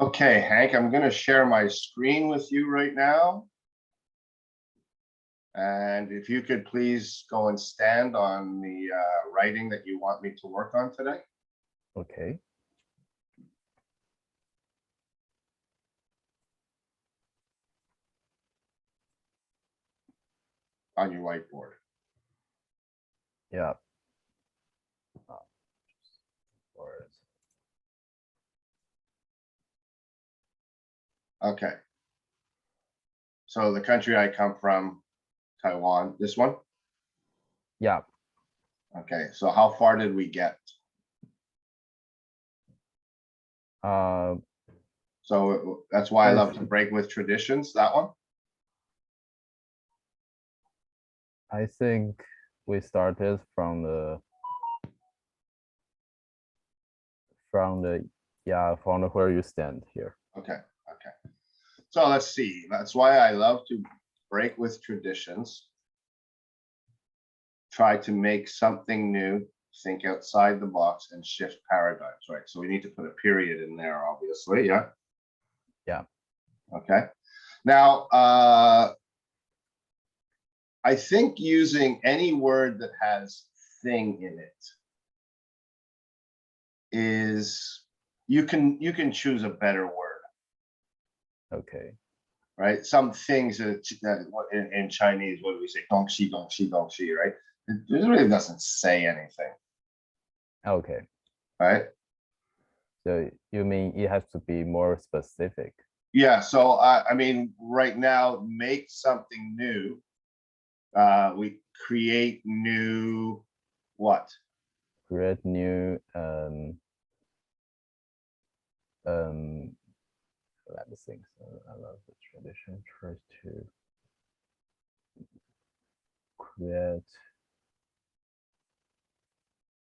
Okay, Hank, I'm going to share my screen with you right now. And if you could please go and stand on the writing that you want me to work on today. Okay. On your whiteboard. Yeah. Okay. So the country I come from, Taiwan, this one? Yeah. Okay, so how far did we get? So that's why I love to break with traditions, that one? I think we started from the where you stand here. Okay. So let's see. That's why I love to break with traditions. Try to make something new, think outside the box, and shift paradigms, right? So we need to put a period in there, obviously, yeah? Yeah. Okay. Now, I think using any word that has thing in it is, you can choose a better word. Okay. Right? Some things that in Chinese, what do we say? Dongxi, dongxi, dongxi, right? It really doesn't say anything. Okay. Right? So you mean it has to be more specific? Yeah. So I mean, right now, make something new. We create new what? Create new let me think. So I love the tradition. Try to create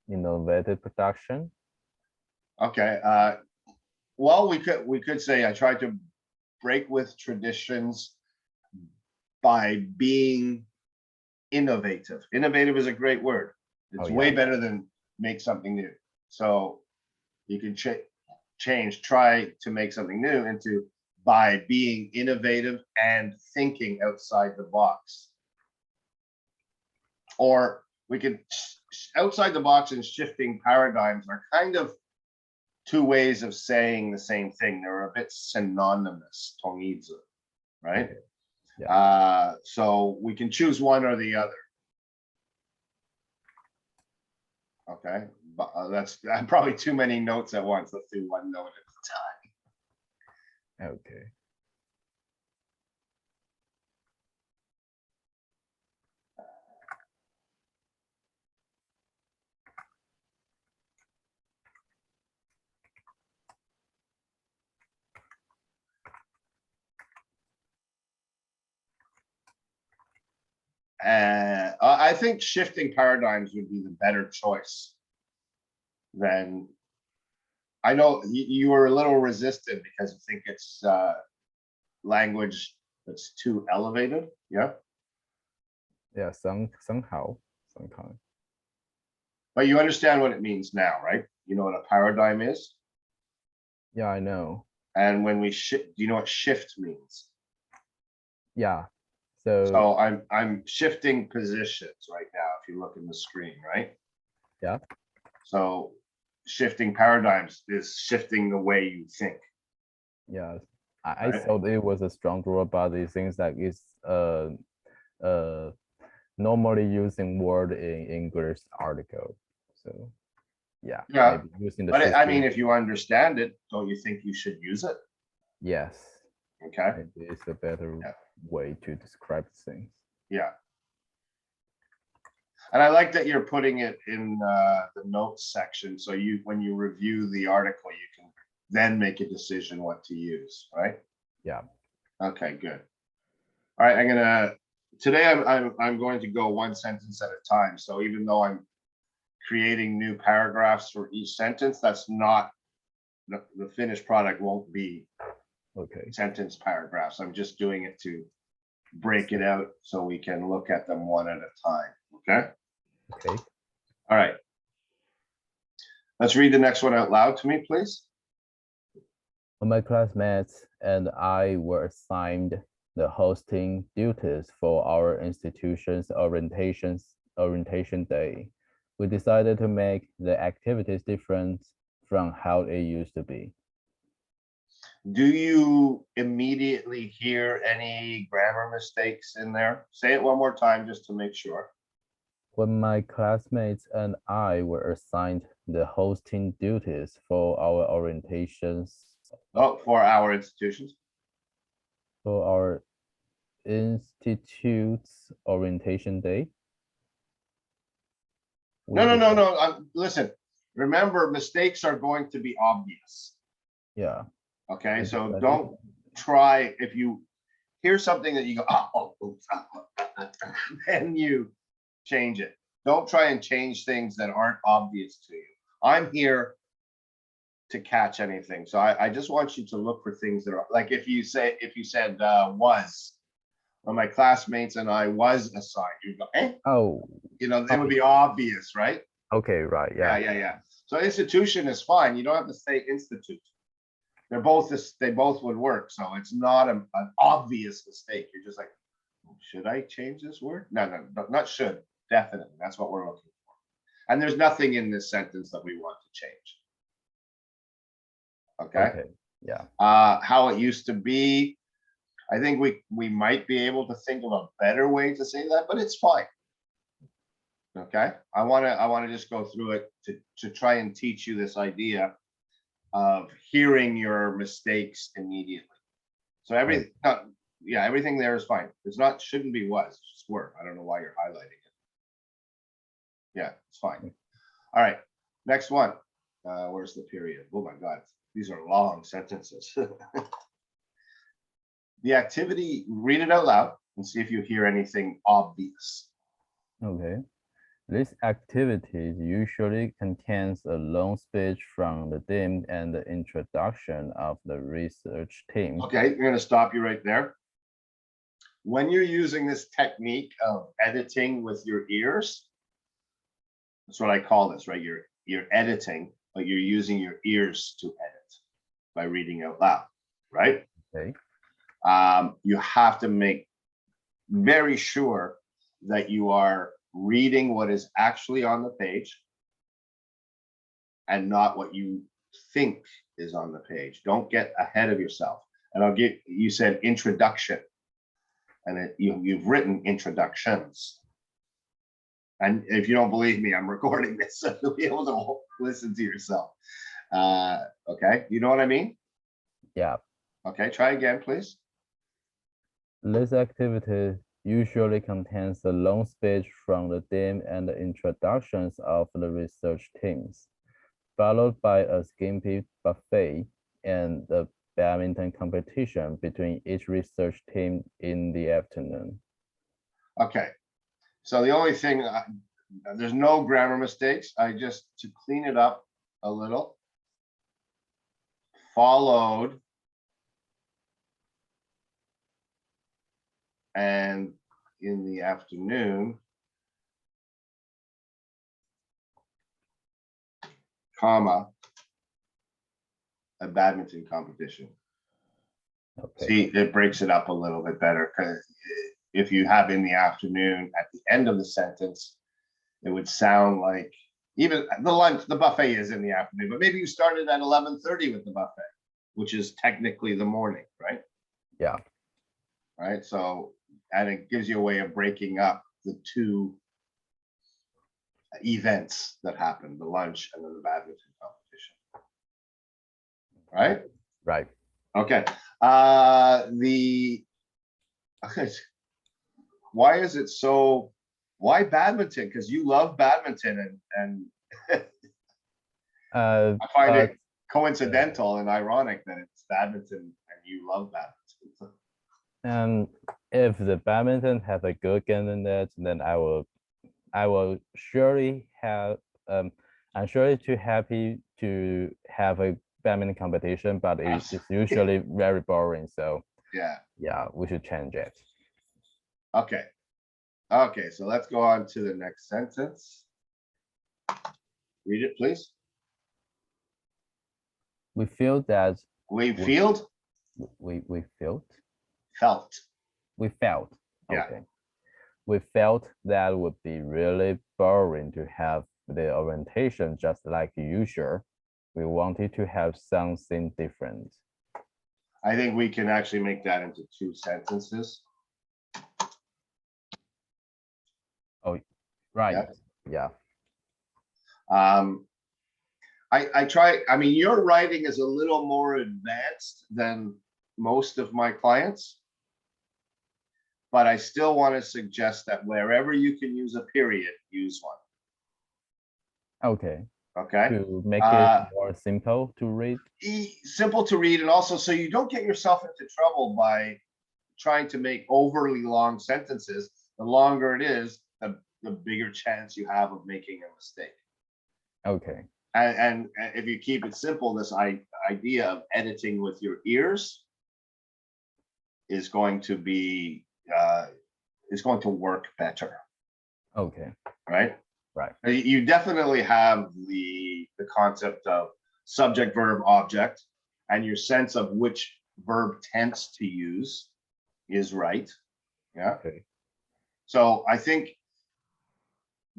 innovative production. Okay. Well, we could say I tried to break with traditions by being innovative. Innovative is a great word. It's way better than make something new. So you can change, try to make something new into by being innovative and thinking outside the box. Or we could, outside the box and shifting paradigms are kind of two ways of saying the same thing. They're a bit synonymous, 同义字, right? Yeah. So we can choose one or the other. Okay, but that's probably too many notes at once. Let's do one note at a time. Okay. I think shifting paradigms would be the better choice than, I know you were a little resistant because you think it's language that's too elevated. Yeah. Yeah, somehow, sometimes. But you understand what it means now, right? You know what a paradigm is? Yeah, I know. And when we shift, do you know what shift means? Yeah. So I'm shifting positions right now, if you look in the screen, right? Yeah. So shifting paradigms is shifting the way you think. Yeah. I thought it was a strong word, but it seems like it's normally using word in English article. So yeah. Yeah. Maybe using the But I mean, if you understand it, don't you think you should use it? Yes. Okay. Maybe it's a better way to describe things. Yeah. And I like that you're putting it in the notes section. So when you review the article, you can then make a decision what to use, right? Yeah. Okay, good. All right, today I'm going to go one sentence at a time. So even though I'm creating new paragraphs for each sentence, that's not, the finished product won't be sentence paragraphs. I'm just doing it to break it out so we can look at them one at a time. Okay. Okay. All right. Let's read the next one out loud to me, please. When my classmates and I were assigned the hosting duties for our institution's orientation day, we decided to make the activities different from how it used to be. Do you immediately hear any grammar mistakes in there? Say it one more time just to make sure. When my classmates and I were assigned the hosting duties for our orientations Oh, for our institutions. for our institute's orientation day. No. Listen, remember, mistakes are going to be obvious. Yeah. Okay, so Decided. don't try, if you hear something that you go, oops, then you change it. Don't try and change things that aren't obvious to you. I'm here to catch anything. So I just want you to look for things that are like, if you said was, when my classmates and I was assigned, you go, Oh, it would be obvious, right? okay, right. Yeah. Yeah. So institution is fine. You don't have to say institute. They both would work. So it's not an obvious mistake. You're just like, should I change this word? No, not should. Definitely. That's what we're looking for. And there's nothing in this sentence that we want to change. Okay. Yeah. How it used to be. I think we might be able to think of a better way to say that, but it's fine. Okay. I want to just go through it to try and teach you this idea of hearing your mistakes immediately. So everything there is fine. It's not, shouldn't be, was, it's just were. I don't know why you're highlighting it. Yeah, it's fine. All right, next one. Where's the period? Oh my God, these are long sentences. The activity, read it out loud and see if you hear anything obvious. Okay. This activity usually contains a long speech from the dean and the introduction of the research team. Okay, you're going to stop you right there. When you're using this technique of editing with your ears, that's what I call this, right? You're editing, but you're using your ears to edit by reading out loud, right? Okay. You have to make very sure that you are reading what is actually on the page and not what you think is on the page. Don't get ahead of yourself. And you said introduction, and you've written introductions. And if you don't believe me, I'm recording this, so you'll be able to listen to yourself. Okay, you know what I mean? Yeah. Okay, try again, please. This activity usually contains a long speech from the dean and the introductions of the research teams, followed by a skimpy buffet and the badminton competition between each research team in the afternoon. Okay, so the only thing, there's no grammar mistakes. To clean it up a little, followed and in the afternoon, comma, a badminton competition. Okay. See, it breaks it up a little bit better, because if you have in the afternoon at the end of the sentence, it would sound like, even the buffet is in the afternoon, but maybe you started at 11:30 with the buffet, which is technically the morning, right? Yeah. Right. So, and it gives you a way of breaking up the two events that happen, the lunch and then the badminton competition. Right? Right. Okay. Why is it so, why badminton? Because you love badminton, and I find it coincidental and ironic that it's badminton and you love badminton. And if the badminton have a good game in it, then I will surely have I'm surely too happy to have a badminton competition, but it's usually very boring. So yeah, we should change it. Okay, so let's go on to the next sentence. Read it, please. We feel that We felt. We felt. Felt. We felt. Yeah. Okay. We felt that would be really boring to have the orientation just like usual. We wanted to have something different. I think we can actually make that into 2 sentences. Oh, right. Yeah. I mean, your writing is a little more advanced than most of my clients, but I still want to suggest that wherever you can use a period, use one. Okay. Okay. To make it more simple to read. Simple to read, and also so you don't get yourself into trouble by trying to make overly long sentences. The longer it is, the bigger chance you have of making a mistake. Okay. And if you keep it simple, this idea of editing with your ears is going to be work better. Okay. Right. Right. You definitely have the concept of subject, verb, object, and your sense of which verb tense to use is right. Yeah. Okay. So I think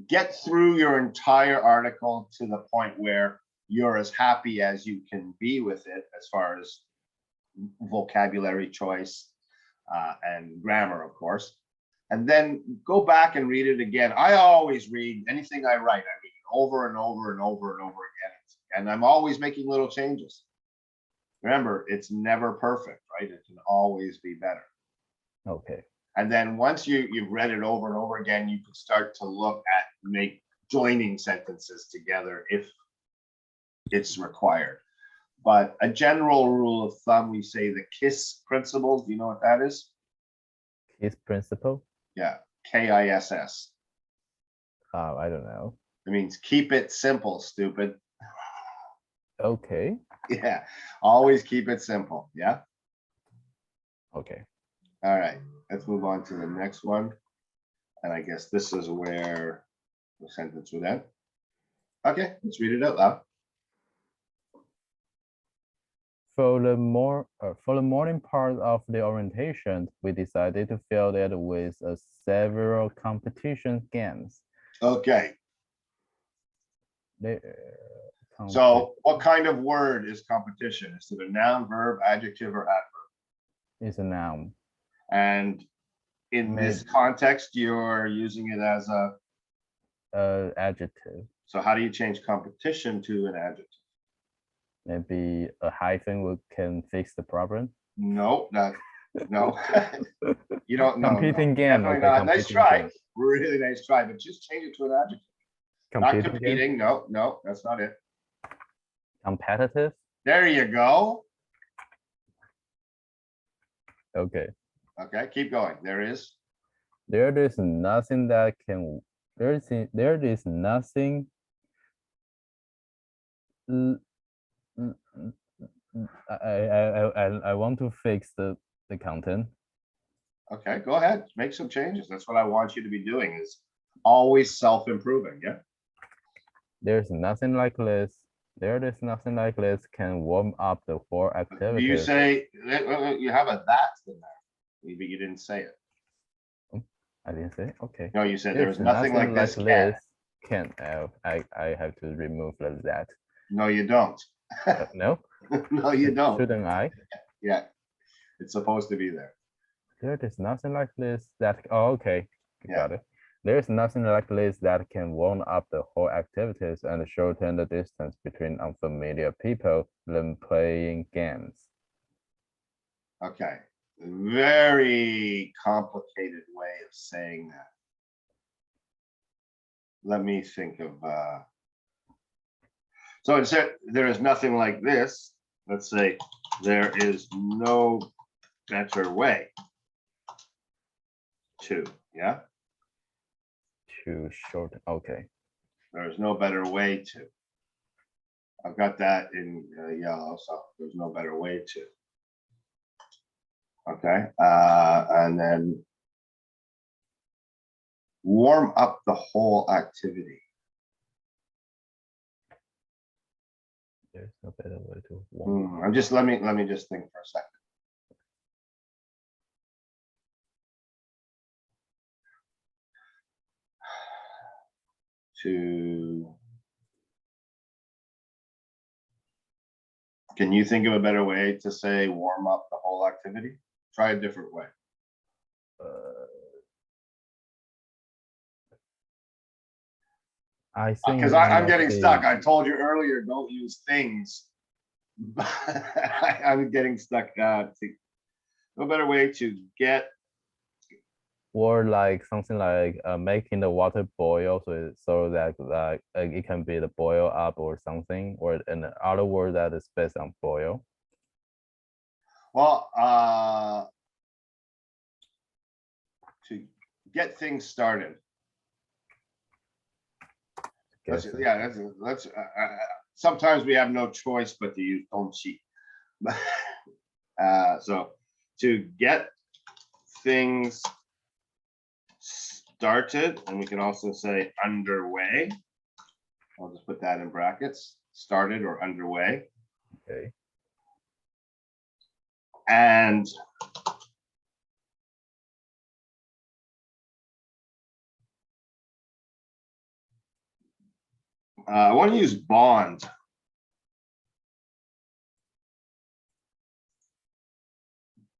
get through your entire article to the point where you're as happy as you can be with it as far as vocabulary choice and grammar, of course. And then go back and read it again. I always read anything I write. I read it over and over and over and over again. And I'm always making little changes. Remember, it's never perfect, right? It can always be better. Okay. And then once you've read it over and over again, you can start to look at joining sentences together if it's required. But a general rule of thumb, we say the KISS principle. Do you know what that is? KISS principle? Yeah, KISS. I don't know. It means keep it simple, stupid. Okay. Yeah, always keep it simple. Yeah. Okay. All right, let's move on to the next one. And I guess this is where the sentence would end. Okay, let's read it out loud. For the morning part of the orientation, we decided to fill it with several competition games. Okay. So what kind of word is competition? Is it a noun, verb, adjective, or adverb? It's a noun. And in this context, you're using it as a adjective. So how do you change competition to an adjective? Maybe a hyphen can fix the problem. No, no. You don't know. Competing game. Okay, not. Nice try. Game. Really nice try, but just change it to an adjective. Not competing. Game? No, that's not it. Competitive. There you go. Okay. Okay, keep going. There is nothing that can. There is nothing. I want to fix the content. Okay, go ahead. Make some changes. That's what I want you to be doing, is always self-improving. Yeah. There's nothing like this. There is nothing like this can warm up the whole activity. Do you say you have a that in there? Maybe you didn't say it. I didn't say it? Okay. No, you said there's nothing like this can. I have to remove that. No, you don't. No? No, you don't. Shouldn't I? Yeah, it's supposed to be there. There is nothing like this that, oh, okay, got it. There is nothing like this that can warm up the whole activities and shorten the distance between unfamiliar people than playing games. Okay, very complicated way of saying that. Let me think of, so instead, there is nothing like this. Let's say there is no better way to, yeah? To shorten, okay. There is no better way to. I've got that in yellow, so there's no better way to. Okay, and then warm up the whole activity. There's no better way to warm. I'm just, let me just think for a second. Can you think of a better way to say warm up the whole activity? Try a different way. I think Because it I'm must getting be- stuck. I told you earlier, don't use things. I'm getting stuck. No better way to get. Or like something like making the water boil, so that like it can be the boil up or something, or in other word that is based on boil. Well, to get things started. Let's sometimes we have no choice but to use don't cheat. So to get things started, and we can also say underway. I'll just put that in brackets, started or underway. Okay. And I want to use bond.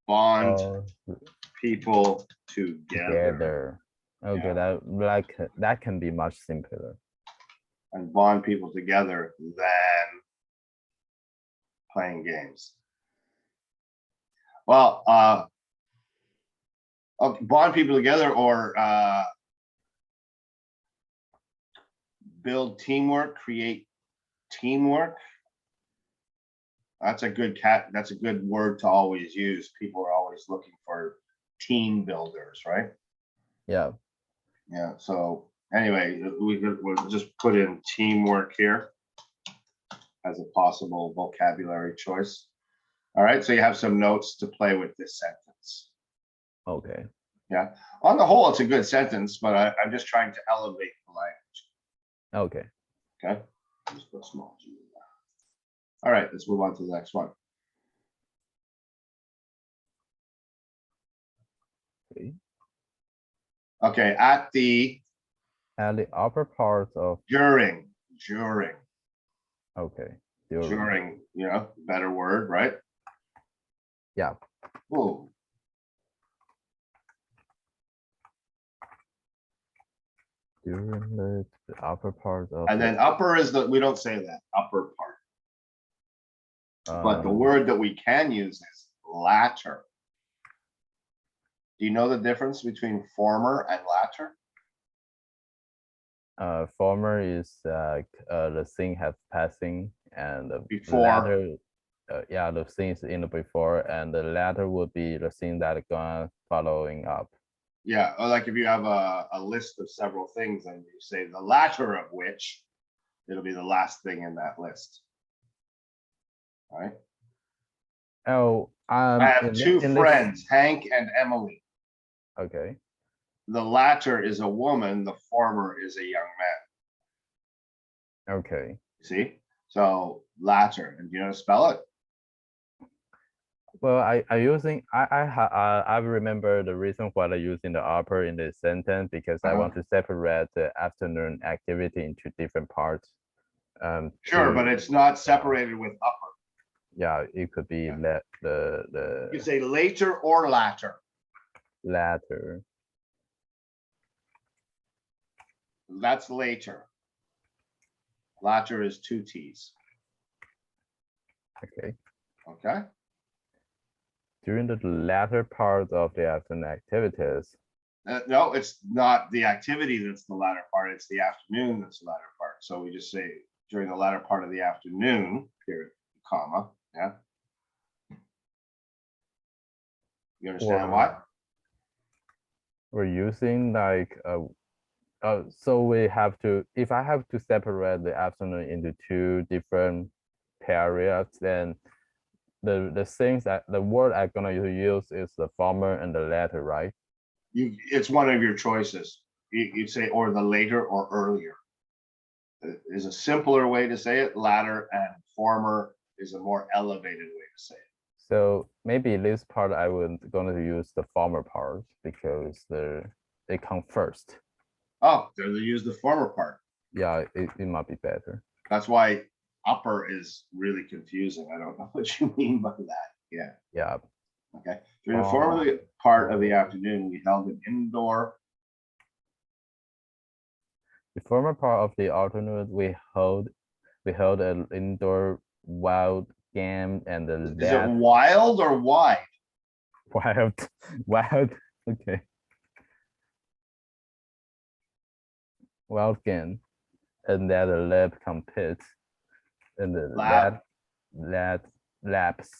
Bond people together. Okay, Yeah. that can be much simpler. And bond people together than playing games. Well, okay, bond people together or build teamwork, create teamwork. That's a good that's a good word to always use. People are always looking for team builders, right? Yeah. Yeah. So anyway, we'll just put in teamwork here as a possible vocabulary choice. All right. So you have some notes to play with this sentence. Okay. Yeah. On the whole, it's a good sentence, but I'm just trying to elevate the language. Okay. Okay. Just put small g in there. All right. Let's move on to the next one. Okay. Okay. At the upper part of during. Okay. During, you know, better word, right? Yeah. Ooh. During the upper part of. And then upper is we don't say that upper part. But the word that we can use is latter. Do you know the difference between former and latter? Former is the thing has passing, and Before. latter, yeah, the things in the before, and the latter would be the thing that gonna following up. Yeah, or like if you have a list of several things and you say the latter of which, it'll be the last thing in that list. All right. Oh, I have two friends, Hank and Emily. Okay. The latter is a woman, the former is a young man. Okay. See? So latter, and do you know how to spell it? Well, I remember the reason why I using the upper in this sentence because I want to separate the afternoon activity into different parts. Sure, but it's not separated with upper. Yeah, it could be the. You say later or latter. Latter. That's later. Latter is two T's. Okay. Okay. During the latter part of the afternoon activities. No, it's not the activity that's the latter part. It's the afternoon that's the latter part. So we just say during the latter part of the afternoon, period, comma. Yeah. You understand why? We're using like so we have to, if I have to separate the afternoon into two different periods, then the things that the word I'm gonna use is the former and the latter, right? It's one of your choices. You'd say or the later or earlier. is a simpler way to say it. Latter and former is a more elevated way to say it. So maybe this part I would going to use the former part because it comes first. Oh, they use the former part. Yeah, it might be better. That's why upper is really confusing. I don't know what you mean by that. Yeah. Yeah. Okay. During the former part of the afternoon, we held an indoor. The former part of the afternoon, we held an indoor wild game and Is it wild or wide? wild. Okay. Wild game, and that lab compete, and the labs.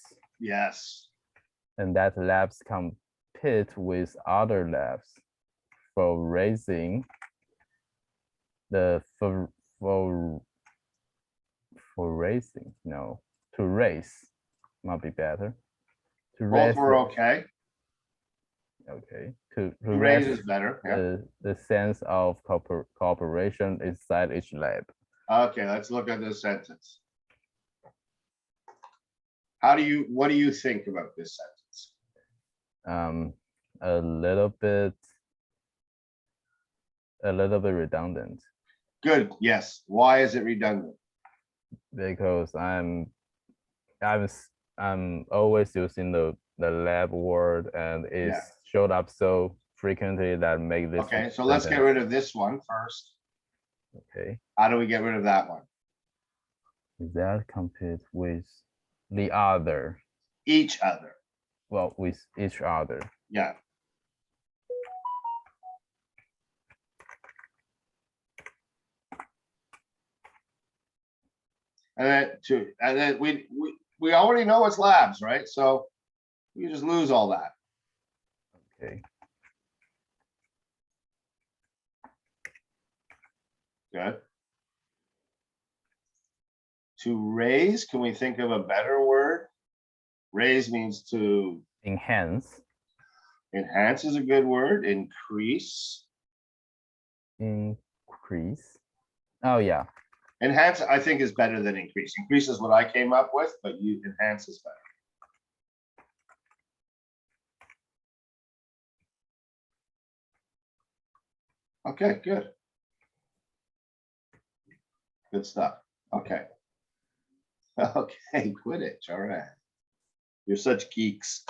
Yes. And that labs compete with other labs for raising the for racing, no, to race might be better. To Both raise were okay. Okay. To Raise raise is better. Yeah. the sense of cooperation inside each lab. Okay, let's look at this sentence. What do you think about this sentence? A little bit redundant. Good. Yes. Why is it redundant? Because I'm always using the lab word, and it's showed up so frequently that make this. Okay, so let's get rid of this one first. Okay. How do we get rid of that one? That compete with the other. Each other. Well, with each other. Yeah. And then we already know it's labs, right? So you just lose all that. Okay. Good. To raise, can we think of a better word? Raise means to enhance. Enhance is a good word. Increase. Increase. Oh yeah. Enhance, I think, is better than increase. Increase is what I came up with, but enhance is better. Okay, good. Good stuff. Okay. Okay, Quidditch. All right. You're such geeks.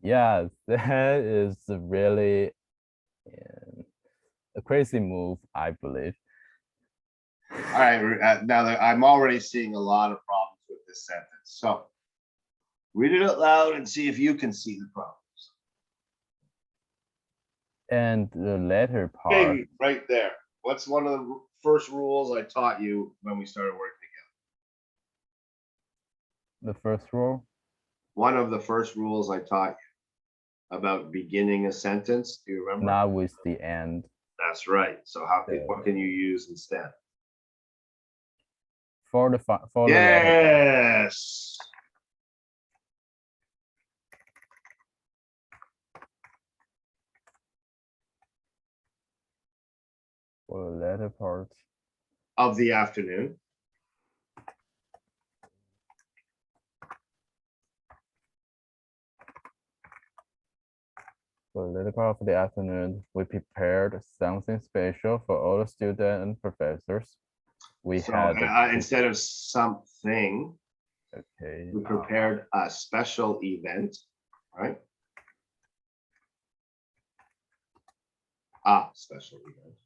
Yeah, that is really a crazy move, I believe. All right, now that I'm already seeing a lot of problems with this sentence. So read it out loud and see if you can see the problems. And the latter part. Hey, right there. What's one of the first rules I taught you when we started working together? The first rule? One of the first rules I taught you about beginning a sentence. Do you remember? Not with the end. That's right. So what can you use instead? For the yes. For the latter part of the afternoon. For the latter part of the afternoon, we prepared something special for all the students and professors. We had instead of something, okay, we prepared a special event, right? Special event.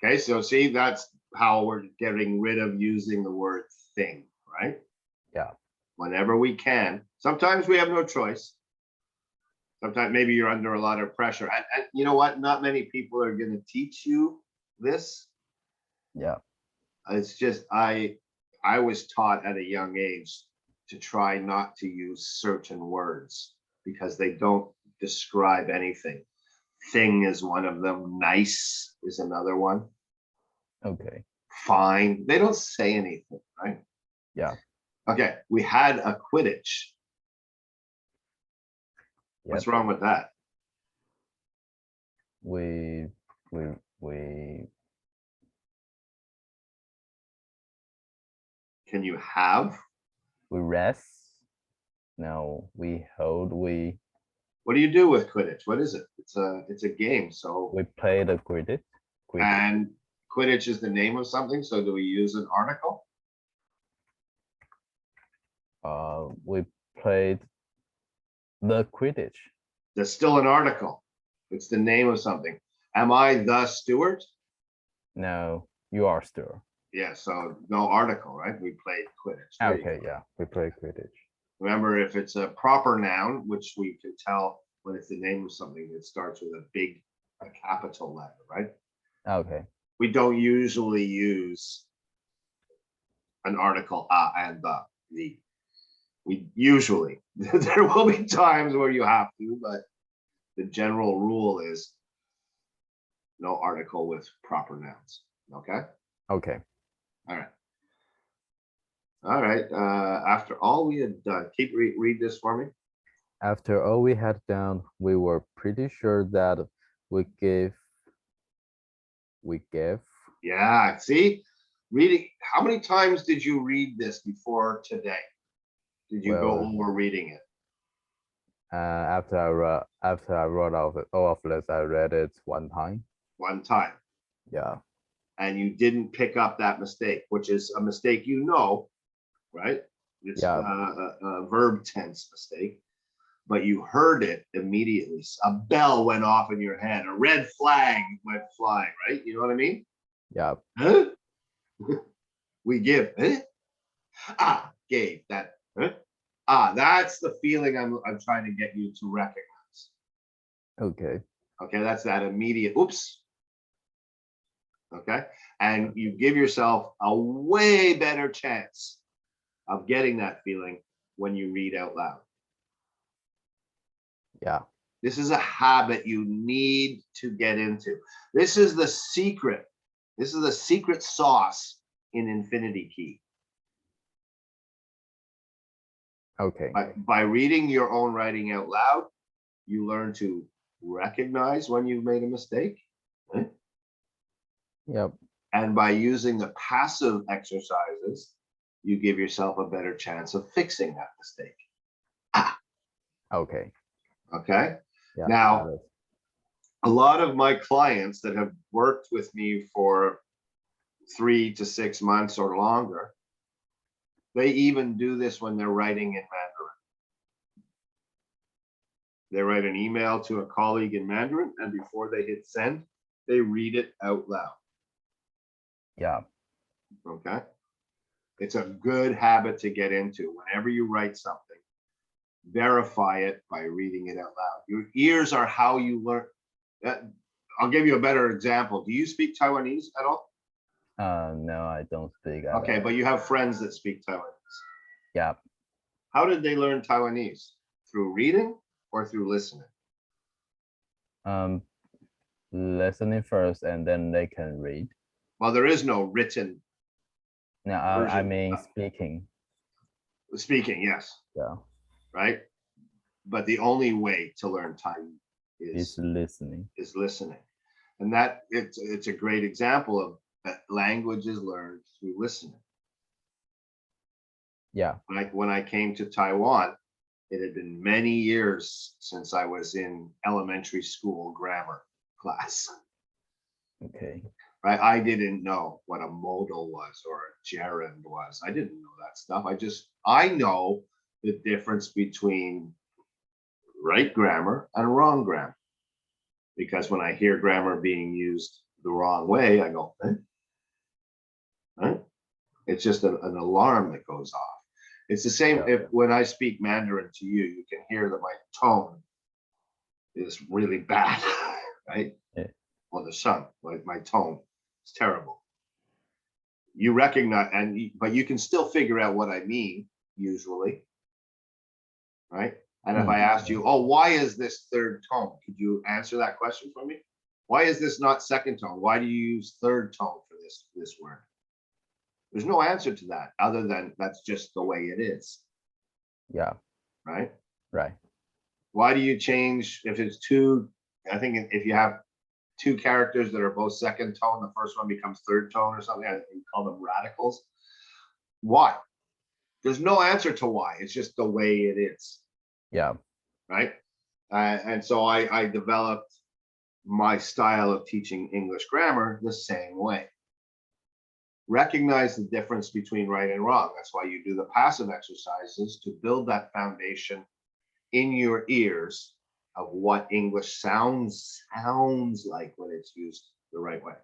Okay, so see, that's how we're getting rid of using the word thing, right? Yeah. Whenever we can. Sometimes we have no choice. Sometimes maybe you're under a lot of pressure. And you know what? Not many people are going to teach you this. Yeah. It's just I was taught at a young age to try not to use certain words because they don't describe anything. Thing is one of them. Nice is another one. Okay. Fine. They don't say anything, right? Yeah. Okay. We had a Quidditch. Yep. What's wrong with that? we Can you have? rest. No, we hold, What do you do with Quidditch? What is it? It's a game. So, we play the Quidditch. and Quidditch is the name of something. So do we use an article? We played the Quidditch. There's still an article. It's the name of something. Am I the Stewart? No, you are still. Yeah, so no article, right? We played Quidditch. There you Okay, go. yeah, we play Quidditch. Remember, if it's a proper noun, which we can tell when it's the name of something, it starts with a capital letter, right? Okay, We don't usually use an article and the. We usually, there will be times where you have to, but the general rule is no article with proper nouns. Okay. okay. All right. All right. After all we had done, read this for me. After all we had done, we were pretty sure that we gave. Yeah. See, reading. How many times did you read this before today? Did you go Well, over reading it? After I wrote all of this, I read it one time. One time. Yeah. And you didn't pick up that mistake, which is a mistake, you know, right? It's Yeah. a verb tense mistake, but you heard it immediately. A bell went off in your head. A red flag went flying, right? You know what I mean? Yeah. Huh? We give. Huh? Gave that. Huh? That's the feeling I'm trying to get you to recognize. Okay. Okay, that's that immediate. Oops. Okay, and you give yourself a way better chance of getting that feeling when you read out loud. Yeah. This is a habit you need to get into. This is the secret. This is the secret sauce in Infinity Key. Okay. By reading your own writing out loud, you learn to recognize when you've made a mistake. Right? Yep. And by using the passive exercises, you give yourself a better chance of fixing that mistake. Okay. Okay. Yeah. Now, a lot of my clients that have worked with me for 3 to 6 months or longer, they even do this when they're writing in Mandarin. They write an email to a colleague in Mandarin, and before they hit send, they read it out loud. Yeah. Okay. It's a good habit to get into. Whenever you write something, verify it by reading it out loud. Your ears are how you learn. I'll give you a better example. Do you speak Taiwanese at all? No, I don't speak. Okay, but you have friends that speak Taiwanese. Yeah. How did they learn Taiwanese? Through reading or through listening? Listening first, and then they can read. Well, there is no written. No, I mean speaking. Speaking, yes. Yeah. Right. But the only way to learn Thai is listening. Is listening, and that it's a great example of that language is learned through listening. Yeah. Like when I came to Taiwan, it had been many years since I was in elementary school grammar class. Okay. Right. I didn't know what a modal was or a gerund was. I didn't know that stuff. I know the difference between right grammar and wrong grammar. Because when I hear grammar being used the wrong way, I go, eh? Huh? It's just an alarm that goes off. It's the same when I speak Mandarin to you, you can hear that my tone is really bad, right? Yeah. Well, the sun, like my tone, is terrible. You recognize, but you can still figure out what I mean, usually, right? And if I asked you, oh, why is this third tone? Could you answer that question for me? Why is this not second tone? Why do you use third tone for this word? There's no answer to that other than that's just the way it is. Yeah. Right? Right. Why do you change if it's two? I think if you have two characters that are both second tone, the first one becomes third tone or something, and we call them radicals. Why? There's no answer to why. It's just the way it is. Yeah. Right. And so I developed my style of teaching English grammar the same way. Recognize the difference between right and wrong. That's why you do the passive exercises, to build that foundation in your ears of what English sounds like when it's used the right way.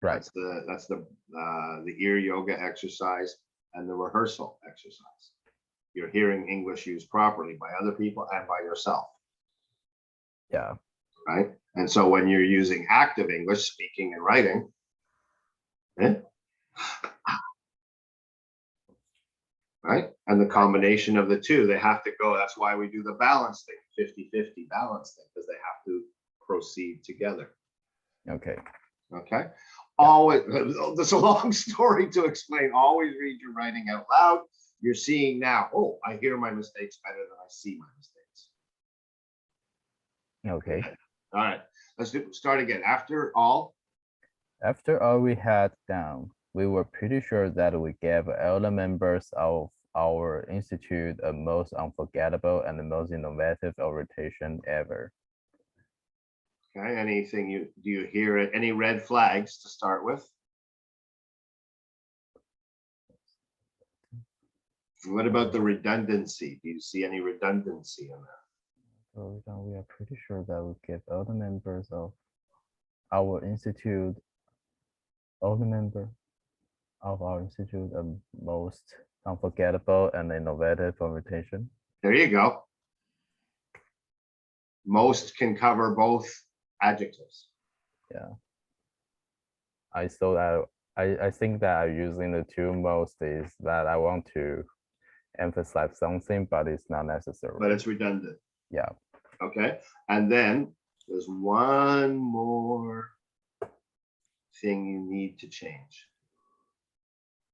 Right. That's the ear yoga exercise and the rehearsal exercise. You're hearing English used properly by other people and by yourself. Yeah. Right. And so when you're using active English, speaking and writing, right, and the combination of the two, they have to go. That's why we do the balance thing, 50-50 balance thing, because they have to proceed together. Okay. Okay. Always, that's a long story to explain. Always read your writing out loud. You're seeing now, oh, I hear my mistakes better than I see my mistakes. Okay. All right, let's start again. After all we had done, we were pretty sure that we gave all the members of our institute a most unforgettable and the most innovative orientation ever. Okay, anything do you hear any red flags to start with? What about the redundancy? Do you see any redundancy in that? So we are pretty sure that we give all the members of our institute, a most unforgettable and innovative orientation. There you go. Most can cover both adjectives. Yeah. I think that I'm using the two most is that I want to emphasize something, but it's not necessary. But it's redundant. Yeah. Okay. And then there's one more thing you need to change.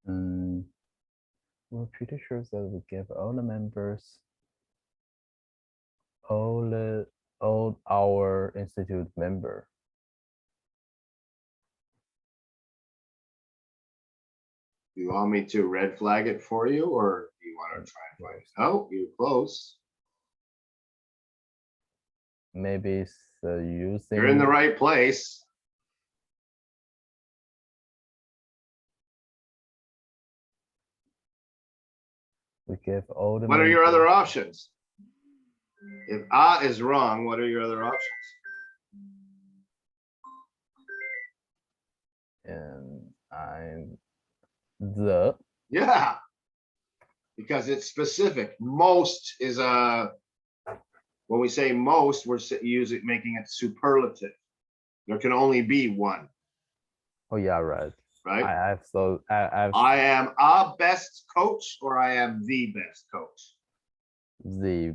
We're pretty sure that we give all the members all our institute member. Do you want me to red flag it for you, or do you want to try and find it? Oh, you're close. Maybe it's using. You're in the right place. We give all the. What are your other options? If "a" is wrong, what are your other options? And I'm the. Yeah, because it's specific. Most is a. When we say most, we're making it superlative. There can only be one. Oh yeah, right. Right. I am a best coach, or I am the best coach.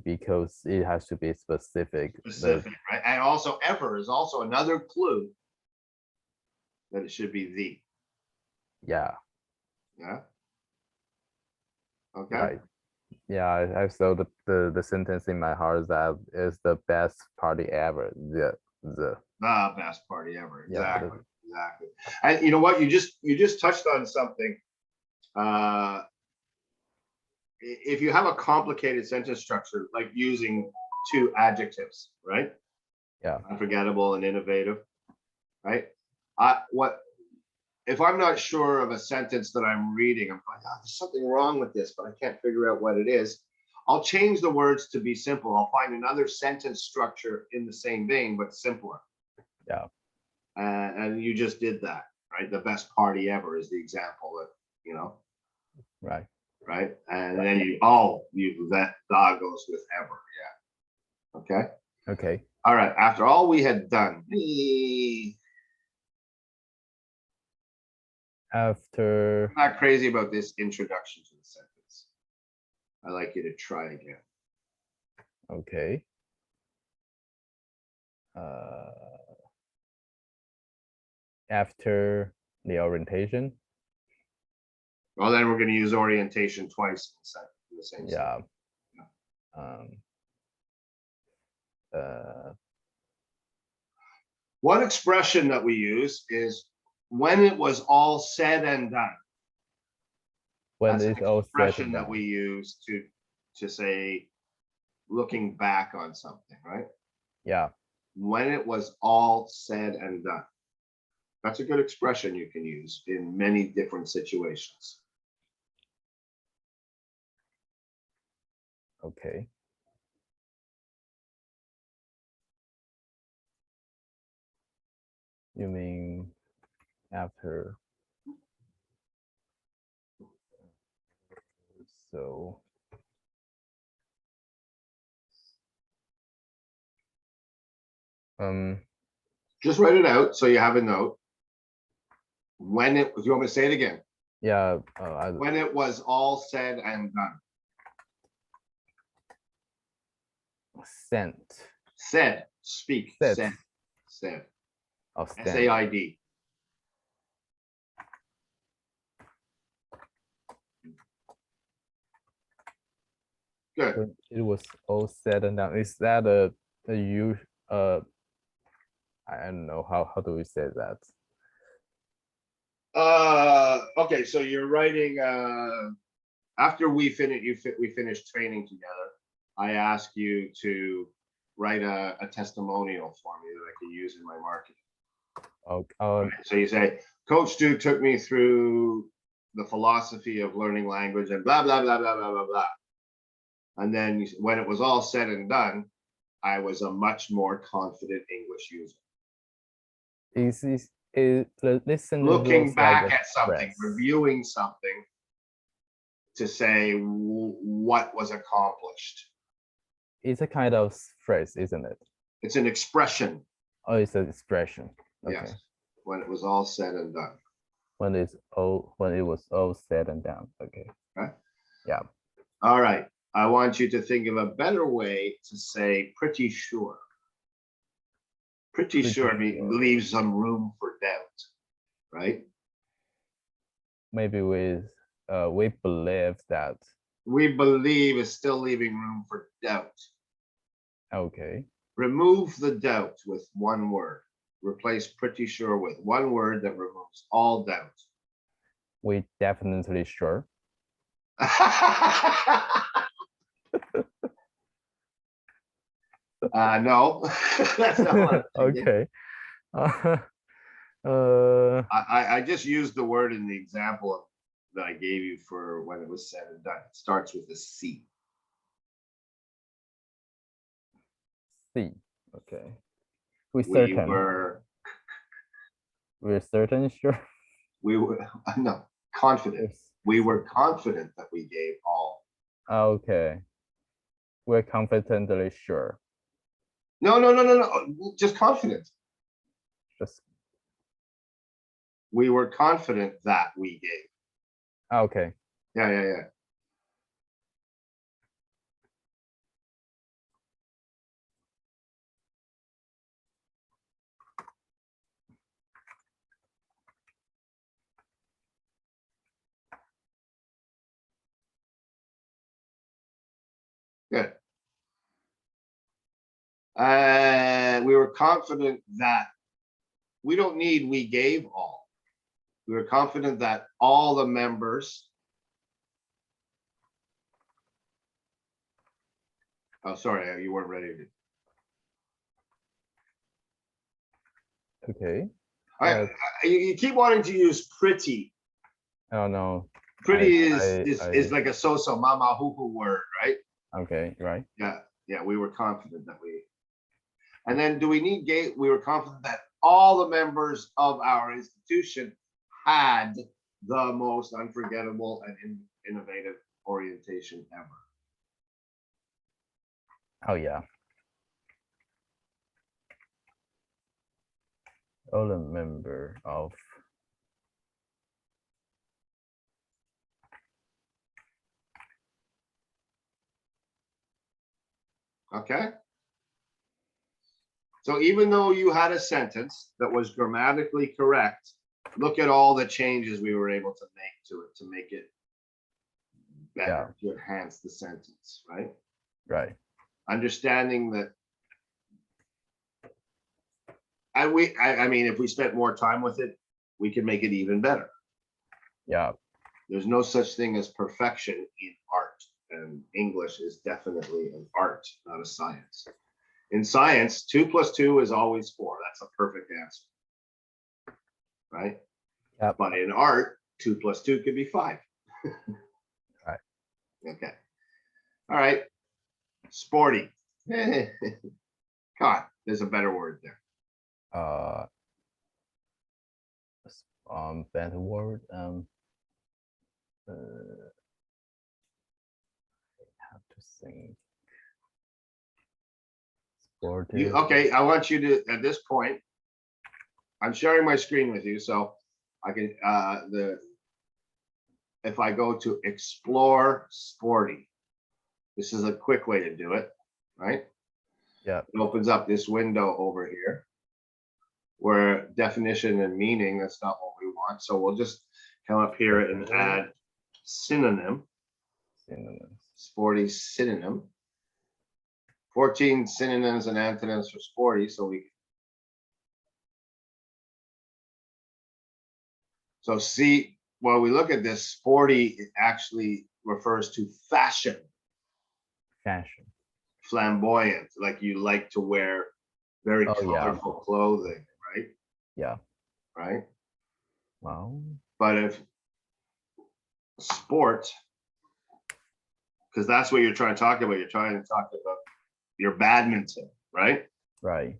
Because it has to be specific. Specific, right? And also ever is also another clue that it should be the. Yeah. Yeah. Okay. Right. Yeah, I saw the sentence in my heart that is the best party ever. The best party ever. Yeah, Exactly. And you know what? You just touched on something. If you have a complicated sentence structure, like using two adjectives, right? Yeah. Unforgettable and innovative, right? If I'm not sure of a sentence that I'm reading, I'm like, oh, there's something wrong with this, but I can't figure out what it is. I'll change the words to be simple. I'll find another sentence structure in the same vein, but simpler. Yeah. And you just did that, right? The best party ever is the example that, you know. Right. Right. And then that dog goes with ever. Yeah. Okay. Okay. All right. After all we had done. I'm not crazy about this introduction to the sentence. I'd like you to try again. Okay. After the orientation. Well, then we're going to use orientation twice in the same Yeah. One expression that we use is when it was all said and done. When That's an it's all said expression and that done. we use to say looking back on something, right? Yeah. When it was all said and done. That's a good expression you can use in many different situations. Okay. You mean after? So. Just write it out so you have a note. When it, do you want me to say it again? Yeah. When it was all said and done. Sent. Said, speak, Said. said. Oh, stand. S-A-I-D. Good. When it was all said and done. Is that a you I don't know how do we say that? Okay, so you're writing after we finish we finished training together, I ask you to write a testimonial for me that I can use in my marketing. Okay. Right? So you say, Coach Duke took me through the philosophy of learning language and blah blah blah blah blah blah blah. And then when it was all said and done, I was a much more confident English user. Is listen Looking back like at something, reviewing something to say what was accomplished. It's a kind of phrase, isn't it? It's an expression. Oh, it's an expression. Okay. Yes. When it was all said and done. When it was all said and done. Okay. Okay. Yeah. All right. I want you to think of a better way to say pretty sure. Pretty sure leaves some room for doubt, right? Maybe we believe that. We believe is still leaving room for doubt. Okay. Remove the doubt with one word. Replace pretty sure with one word that removes all doubt. We definitely sure. No, that's not what I'm thinking. Okay. I just used the word in the example that I gave you for when it was said and done. It starts with a C. C. Okay. We're certain sure. We were no confident. We were confident that we gave all. Okay. We're confidently sure. No. Just confident. Just. We were confident that we gave. Okay. Yeah. Good. We were confident that we don't need we gave all. We were confident that all the members. Oh, sorry, you weren't ready to. Okay. You keep wanting to use pretty. Oh no. Pretty is like a so-so mama hoo-hoo word, right? Okay, right. Yeah, we were confident that we. And then do we need gate? We were confident that all the members of our institution had the most unforgettable and innovative orientation ever. Oh yeah. All a member of. Okay. So even though you had a sentence that was grammatically correct, look at all the changes we were able to make to it to make it better, to enhance the sentence, right? Right. Understanding that I mean, if we spent more time with it, we could make it even better. Yeah. There's no such thing as perfection in art, and English is definitely an art, not a science. In science, 2 + 2 is always 4. That's a perfect answer, right? Yep. But in art, 2 + 2 could be 5. Right. Okay. All right. Sporty. God, there's a better word there. Better word. I have to think. Sportive. Okay, I want you to, at this point, I'm sharing my screen with you, so I can, if I go to explore sporty, this is a quick way to do it, right? Yeah. It opens up this window over here where definition and meaning, that's not what we want. So we'll just come up here and add synonym, Synonyms. sporty synonym. 14 synonyms and antonyms for sporty. So see, while we look at this, sporty, it actually refers to fashion. Fashion. Flamboyant, like you like to wear very colorful clothing, right? Yeah. Right. Wow. But if sport, because that's what you're trying to talk about, you're trying to talk about your badminton, right? Right.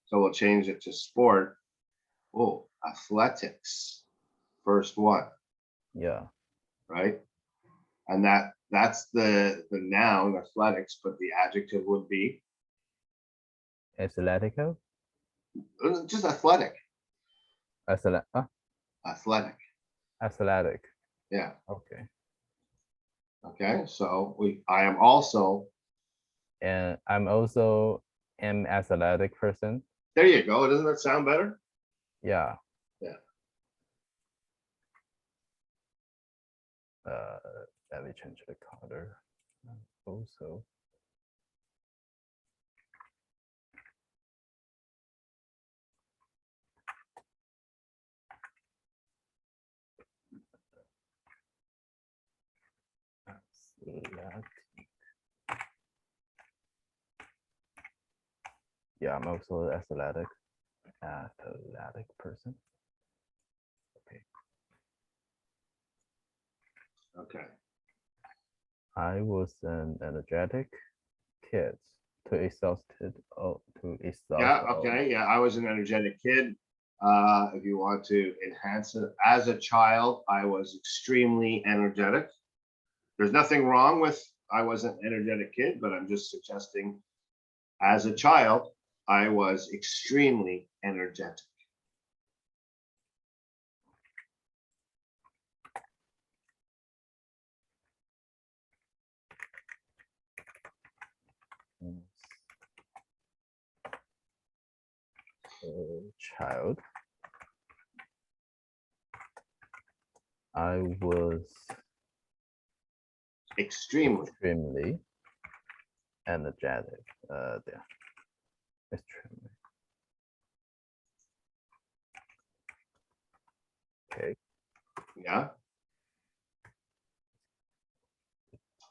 So we'll change it to sport. Oh, athletics, first one. Yeah. Right. And that's the noun, athletics, but the adjective would be Athletico. just athletic. Athletic. Athletic. Yeah. Okay. Okay. So I am also. And I'm also an athletic person. There you go. Doesn't that sound better? Yeah. Yeah. Let me change the color. Also. Yeah, I'm also an athletic person. Okay. Okay. I was an energetic kid to exhausted. Yeah. Okay. Yeah. I was an energetic kid. If you want to enhance it, as a child, I was extremely energetic. There's nothing wrong with I was an energetic kid, but I'm just suggesting as a child, I was extremely energetic. Child. I was extremely energetic. Yeah. Extremely. Okay. Yeah.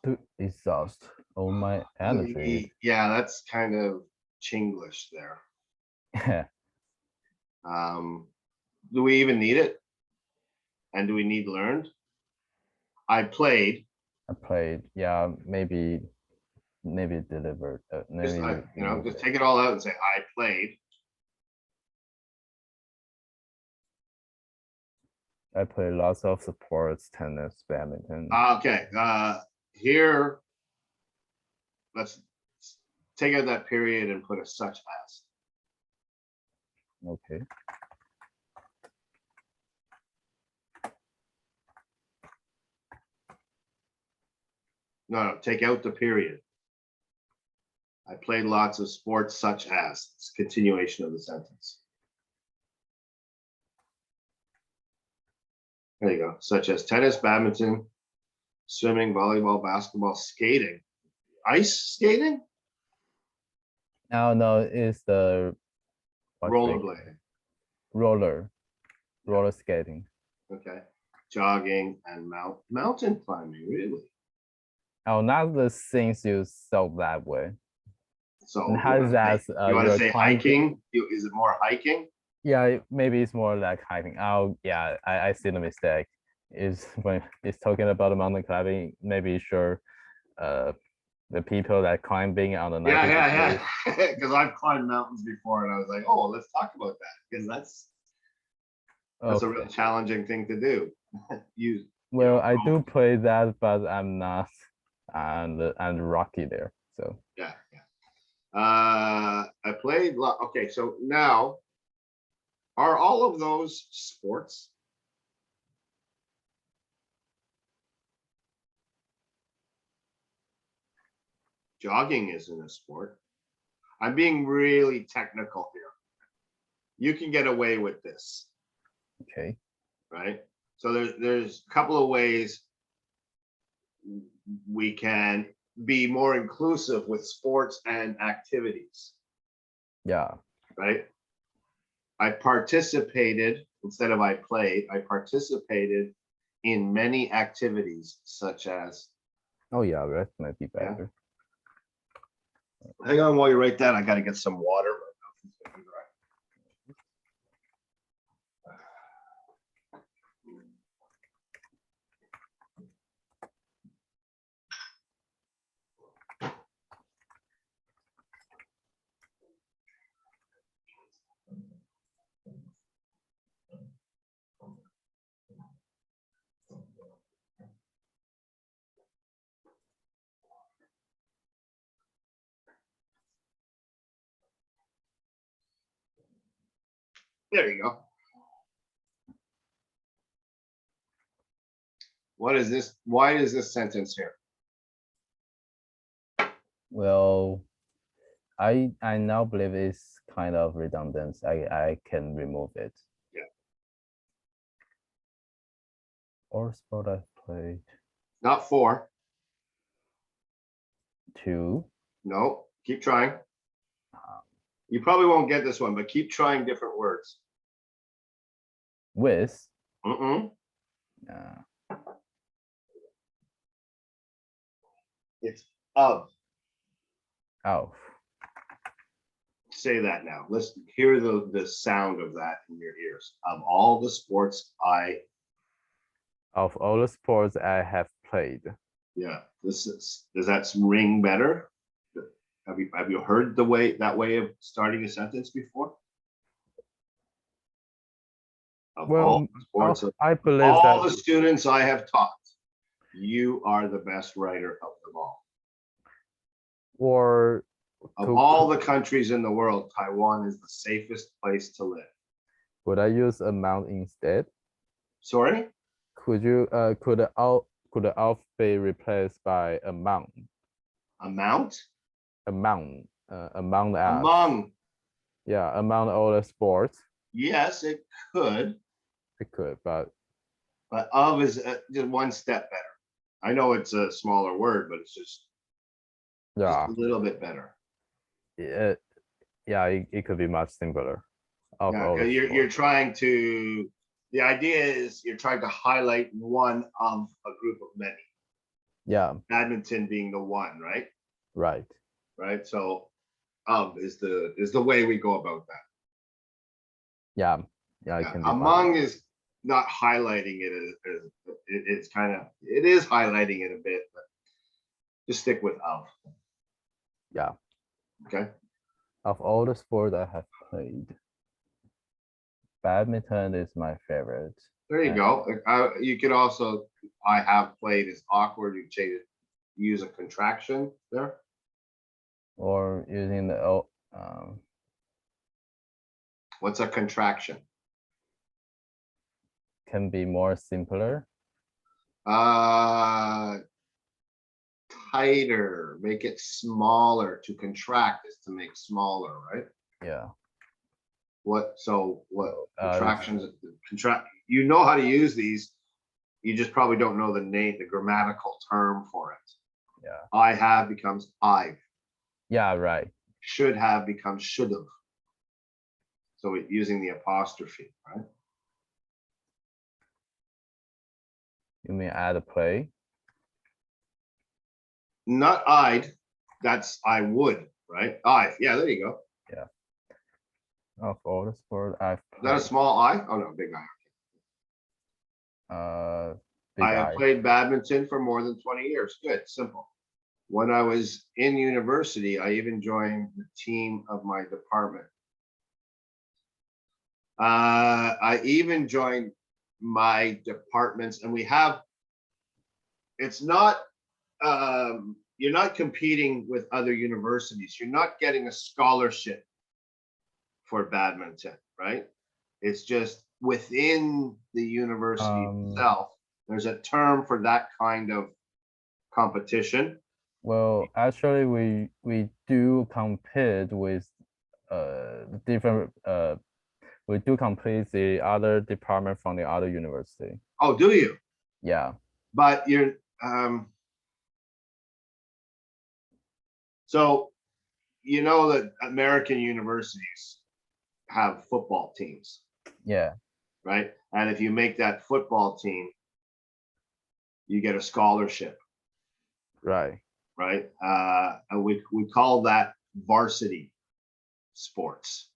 To exhaust all my energy. Yeah, that's kind of Chinglish there. Do we even need it? And do we need learned? I played. Yeah, maybe delivered. Just take it all out and say I played. I play lots of sports, tennis, badminton. Okay. Here, let's take out that period and put a such as. Okay. No, take out the period. I played lots of sports such as. It's a continuation of the sentence. There you go. Such as tennis, badminton, swimming, volleyball, basketball, skating. Ice skating? No, it's the What's big? Rollerblading. Roller skating. Okay. Jogging and mountain climbing, really? Oh, not the things you saw that way. So And how is that? you want to you're say trying to- hiking? Is it more hiking? Yeah, maybe it's more like hiking. Oh, yeah, I see the mistake. Is when it's talking about mountain climbing, maybe sure, the people that climbing on the 90 Yeah. Because I've climbed mountains before, and I was like, oh, let's talk about that because that's a real challenging thing to do. Well, I do play that, but I'm not and rocky there. So Yeah. I played. Okay, so now, are all of those sports? Jogging isn't a sport. I'm being really technical here. You can get away with this, okay. right? So there's a couple of ways we can be more inclusive with sports and activities, Yeah. right? I participated, instead of I played, I participated in many activities such as. Oh yeah, that might be better. Hang on while you write that. I got to get some water. There you go. What is this? Why is this sentence here? Well, I now believe it's kind of redundant. I can remove it. Yeah. Or sport I played. Not 4. 2. No, keep trying. You probably won't get this one, but keep trying different words. With. It's of. Of. Say that now. Let's hear the sound of that in your ears. Of all the sports Of all the sports I have played. Yeah, does that ring better? Have you heard that way of starting a sentence before? Of all the sports, I believe all that the students I have taught, you are the best writer of them all. Or of all the countries in the world, Taiwan is the safest place to live. Would I use amount instead? Sorry? Could you could the of be replaced by amount? Amount? Among yeah, among all the sports. Yes, it could. It could, but of is just one step better. I know it's a smaller word, but it's just a little bit better. It could be much simpler. You're trying to. The idea is you're trying to highlight one of a group of many. Yeah. Badminton being the one, right? Right. Right. So, of is the way we go about that. Yeah. Yeah. It can be among is not highlighting it as it's kind of it is highlighting it a bit, but just stick with of. Yeah. Okay. Of all the sports I have played, badminton is my favorite. There you go. You could also, I have played is awkward. You change it, use a contraction there. Or using the what's a contraction? Can be more simpler. Tighter, make it smaller. To contract is to make smaller, right? Yeah. What contractions contract? You know how to use these. You just probably don't know the name, the grammatical term for it. Yeah. I have becomes I've. Yeah, right. Should have becomes should have. So using the apostrophe, right? You mean add a play? Not I'd, that's I would, right? I, yeah, there you go. Of all the sport I've Is that a played, small I? Oh no, big I. big I have I. played badminton for more than 20 years. Good, simple. When I was in university, I even joined the team of my department. I even joined my departments, and we have, it's not, you're not competing with other universities. You're not getting a scholarship for badminton, right? It's just within the university itself. There's a term for that kind of competition. Well, actually, we do compete with different we do complete the other department from the other university. Oh, do you? Yeah. But you're so you know that American universities have football teams, Yeah. right? And if you make that football team, you get a scholarship, Right. right? And we call that varsity sports,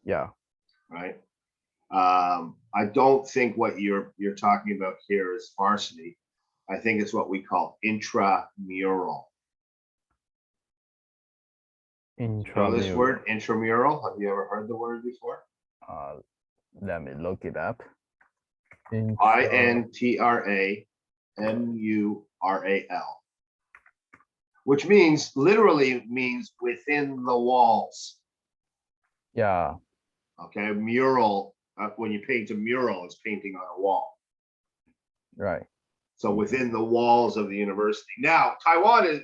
Yeah. right? I don't think what you're talking about here is varsity. I think it's what we call intramural. You know this Intramural. word, intramural? Have you ever heard the word before? Let me look it up. Intramural, which means literally means within the walls. Yeah. Okay, mural. When you paint a mural, it's painting on a wall. Right. So within the walls of the university. Now, Taiwan is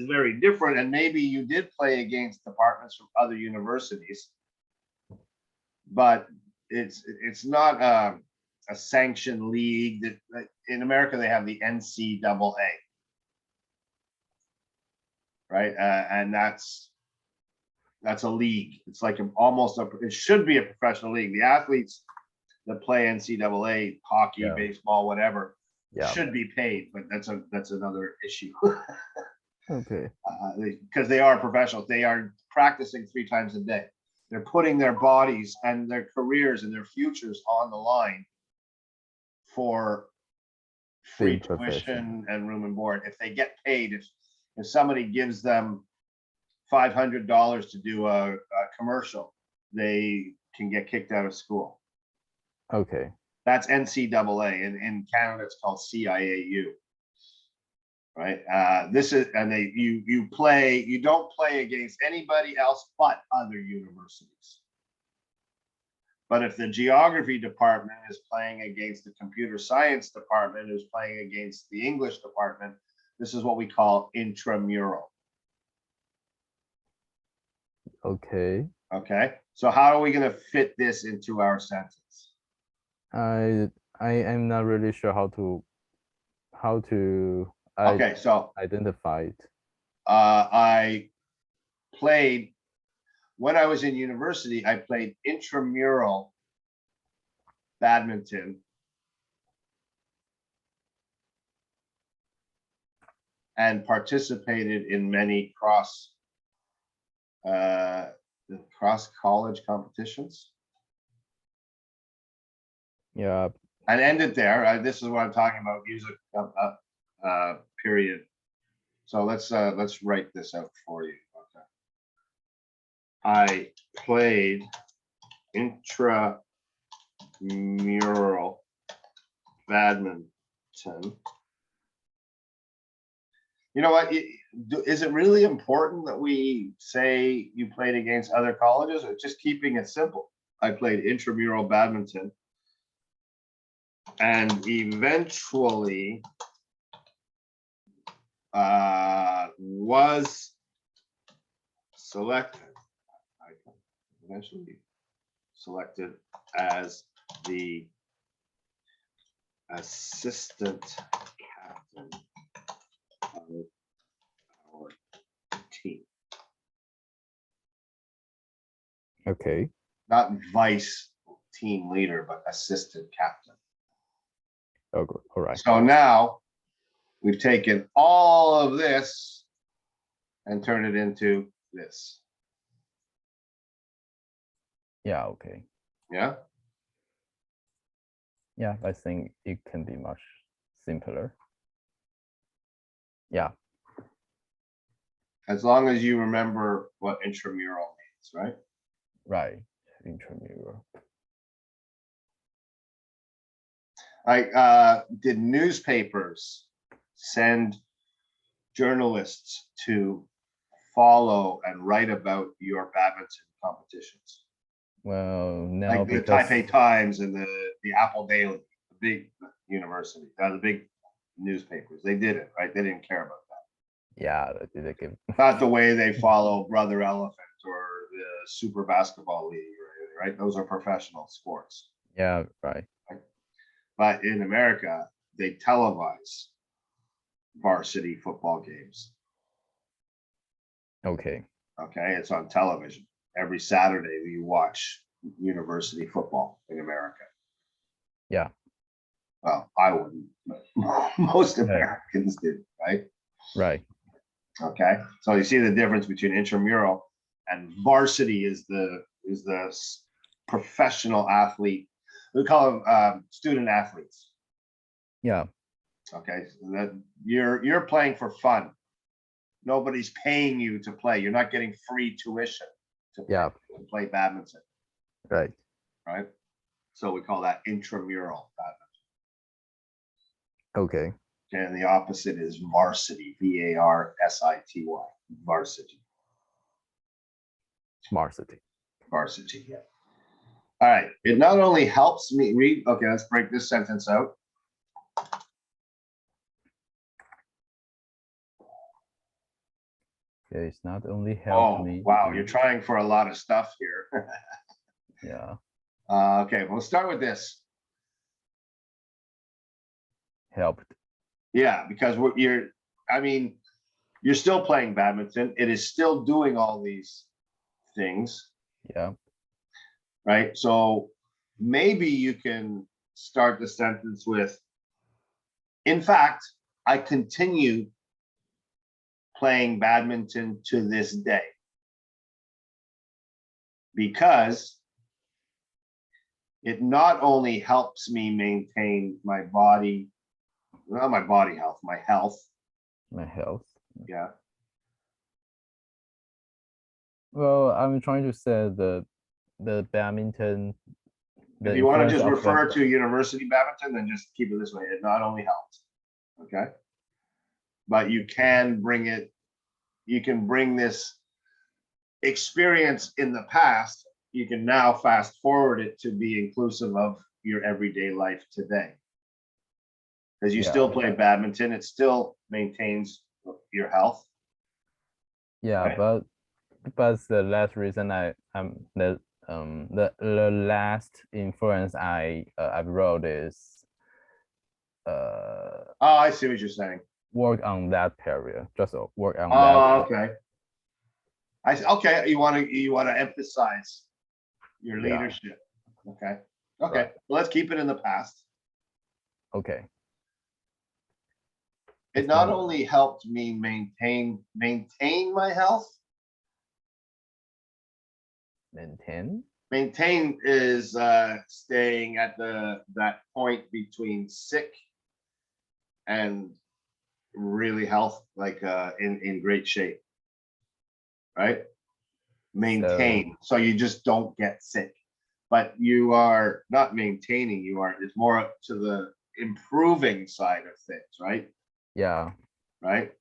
very different, and maybe you did play against departments from other universities, but it's not a sanctioned league. That in America they have the NCAA, right? And that's a league. It's like almost it should be a professional league. The athletes that play NCAA, hockey, Yeah. baseball, whatever, Yeah. should be paid, but that's another issue. Okay. Because they are professionals. They are practicing 3 times a day. They're putting their bodies and their careers and their futures on the line for free Being tuition and room and board. If they get paid, if somebody gives them $500 to do a commercial, they can get kicked out of school. Okay. That's NCAA. In Canada, it's called CIAU. Right. This is, and you don't play against anybody else but other universities. But if the geography department is playing against the computer science department, who's playing against the English department, this is what we call intramural. Okay. Okay. So how are we going to fit this into our sentence? I am not really sure how to Okay. So identify it. I played, when I was in university, I played intramural badminton and participated in many cross college competitions. Yeah. And ended there. This is what I'm talking about. Use a period. So let's write this out for you. Okay. I played intramural badminton. You know what? Is it really important that we say you played against other colleges, or just keeping it simple? I played intramural badminton and eventually was selected. I eventually selected as the assistant captain of our team. Okay. not vice team leader, but assistant captain. Okay, all right. So now we've taken all of this and turned it into this. Yeah, okay. Yeah. Yeah, I think it can be much simpler. Yeah. As long as you remember what intramural means, right? Right. Intramural. Like, did newspapers send journalists to follow and write about your badminton competitions? Well, now Like the because Taipei Times and the Apple Daily, the big university, the big newspapers, they did it, right? They didn't care about that. yeah, they give Not the way they follow Brother Elephant or the Super Basketball League, right? Those are professional sports. yeah, right. But in America, they televise varsity football games. Okay. Okay, it's on television. Every Saturday you watch university football in America. Yeah. Well, I wouldn't, but most Americans do, right? Right. Okay, so you see the difference between intramural and varsity is the professional athlete. We call them student athletes. Yeah. Okay, so that you're playing for fun. Nobody's paying you to play. You're not getting free tuition to play badminton. Right. Right. So we call that intramural badminton. Okay. And the opposite is varsity, varsity, varsity. Varsity. Varsity, yeah. All right. It not only helps me read. Okay, let's break this sentence out. Okay, it's not only helped me. Wow, you're trying for a lot of stuff here. Yeah. Okay, we'll start with this. Helped. Yeah, because you're still playing badminton. It is still doing all these things. Yeah. Right. So maybe you can start the sentence with, in fact, I continue playing badminton to this day because it not only helps me maintain my body, not my body health, my health. My health. Yeah. Well, I'm trying to say the badminton. If you want to just refer to university badminton, then just keep it this way. It not only helps. Okay. But you can bring it, you can bring this experience in the past, you can now fast forward it to be inclusive of your everyday life today. Because you still play badminton, it still maintains your health. Yeah, right? but the last reason the last influence I wrote is oh, I see what you're saying. Work on that period. Just work on that. Oh, okay. Okay. You want to emphasize your leadership. Okay. Okay. Right. Well, let's keep it in the past. Okay. It not only helped me maintain my health. Maintain is staying at that point between sick and really health, like in great shape, right? Maintain, so you just don't get sick, but you are not maintaining. It's more up to the improving side of things, right? Yeah. Right.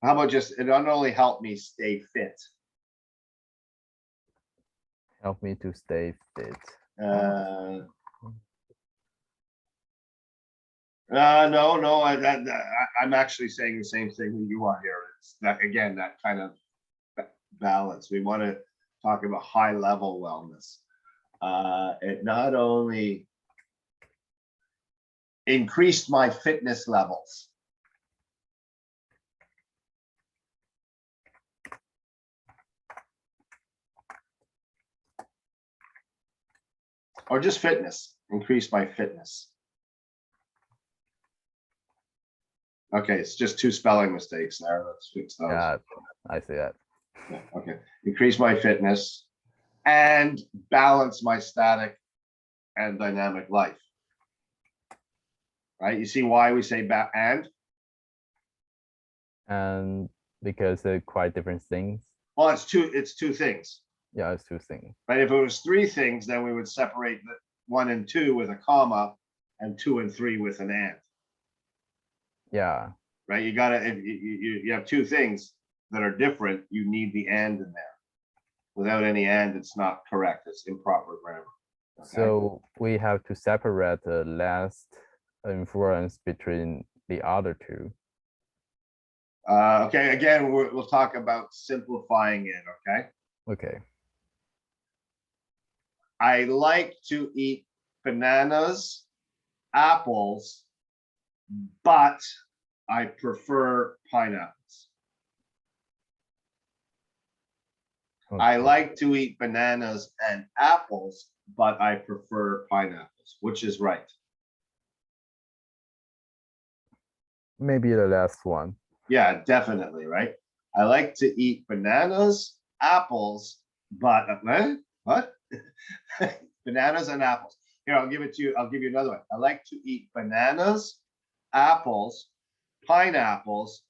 How about just, it not only helped me stay fit. Help me to stay fit. No, I'm actually saying the same thing that you are here. It's that, again, that kind of balance. We want to talk about high level wellness. It not only increased my fitness levels, Or just fitness, increase my fitness. Okay, it's just 2 spelling mistakes there. Let's fix those. Yeah, I see that. Yeah, okay, increase my fitness and balance my static and dynamic life. Right, you see why we say And because they're quite different things. well, it's two things. Yeah, it's 2 things. Right, if it was 3 things, then we would separate the 1 and 2 with a comma and 2 and 3 with an and. Yeah, Right, you gotta, if you have 2 things that are different, you need the and in there. Without any and, it's not correct, it's improper grammar. Okay? so we have to separate the last influence between the other 2. Okay, again, we'll talk about simplifying it, okay? Okay. I like to eat bananas, apples, but I prefer pineapples. I Okay. like to eat bananas and apples, but I prefer pineapples. Which is right? Maybe the last one. Yeah, definitely, right? I like to eat bananas, apples, but what? Bananas and apples. Here, I'll give it to you. I'll give you another one. I like to eat bananas, apples, pineapples,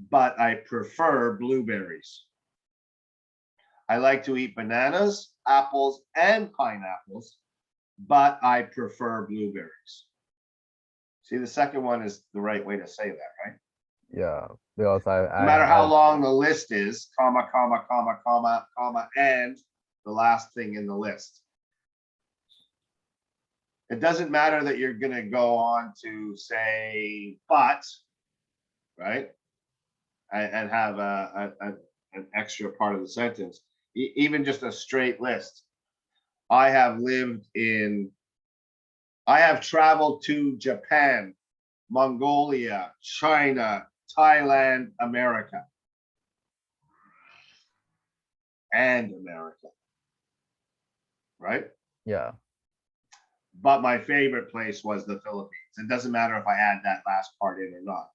but I prefer blueberries. I like to eat bananas, apples, and pineapples, but I prefer blueberries. See, the second one is the right way to say that, right? Yeah, because No matter how long the list is, comma, comma, comma, comma, comma, and the last thing in the list. It doesn't matter that you're going to go on to say, but, right? And have an extra part of the sentence, even just a straight list. I have traveled to Japan, Mongolia, China, Thailand, America, and America, right? Yeah. But my favorite place was the Philippines. It doesn't matter if I add that last part in or not.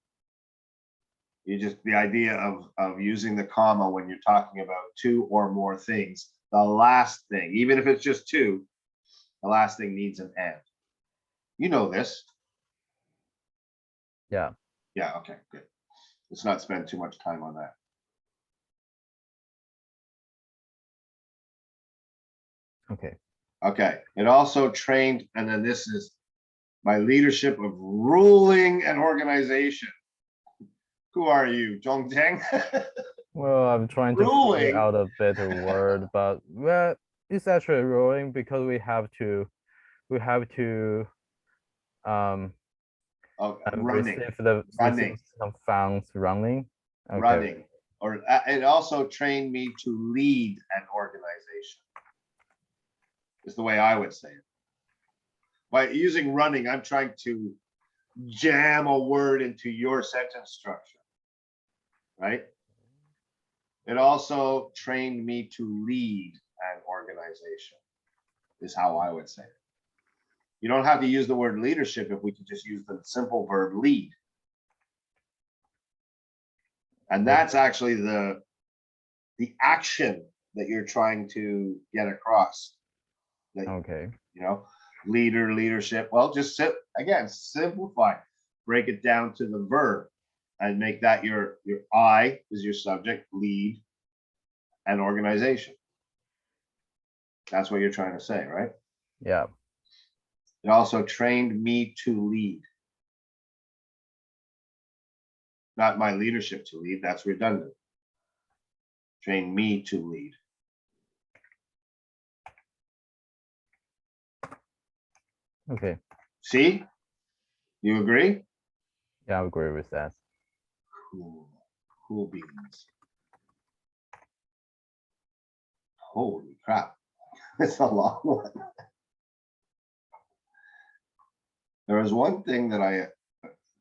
The idea of using the comma when you're talking about 2 or more things, the last thing, even if it's just 2, the last thing needs an and. You know this. Yeah. Yeah, okay, good. Let's not spend too much time on that. Okay. Okay, it also trained, and then this is my leadership of ruling an organization. Who are you, Zhongzheng? Well, I'm trying to figure out a better word, but well, it's actually rolling because we have to Running. receive some funds running. Okay. Running, or it also trained me to lead an organization. Is the way I would say it. By using running, I'm trying to jam a word into your sentence structure, right? It also trained me to lead an organization, is how I would say it. You don't have to use the word leadership if we could just use the simple verb lead. And that's actually the action that you're trying to get across. Okay. You know, leadership. Well, just again, simplify, break it down to the verb and make that your I is your subject, lead an organization. That's what you're trying to say, right? Yeah. It also trained me to lead. Not my leadership to lead, that's redundant. Train me to lead. Okay. See? You agree? Yeah, I agree with that. Cool beans. Holy crap. It's a long one. There was one thing that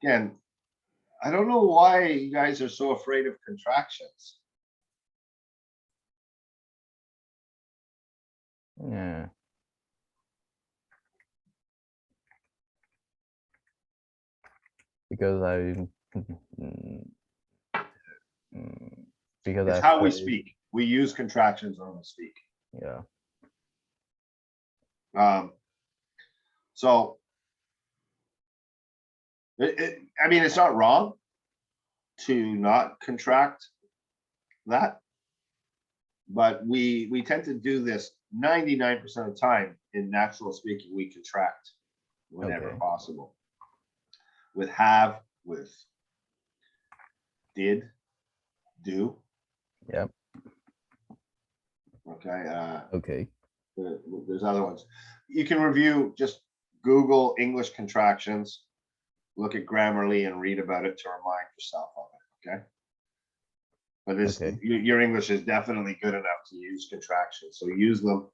again, I don't know why you guys are so afraid of contractions. Yeah. because I because It's I've how we studied- speak. We use contractions when we speak. Yeah. So I mean, it's not wrong to not contract that, but we tend to do this 99% of the time. In natural speaking, we contract whenever Okay. possible. With have, with did, do. Yep. Okay. Okay. There's other ones. You can review, just Google English contractions, look at Grammarly and read about it to remind yourself of it, okay? But this, Okay. your English is definitely good enough to use contractions, so use them.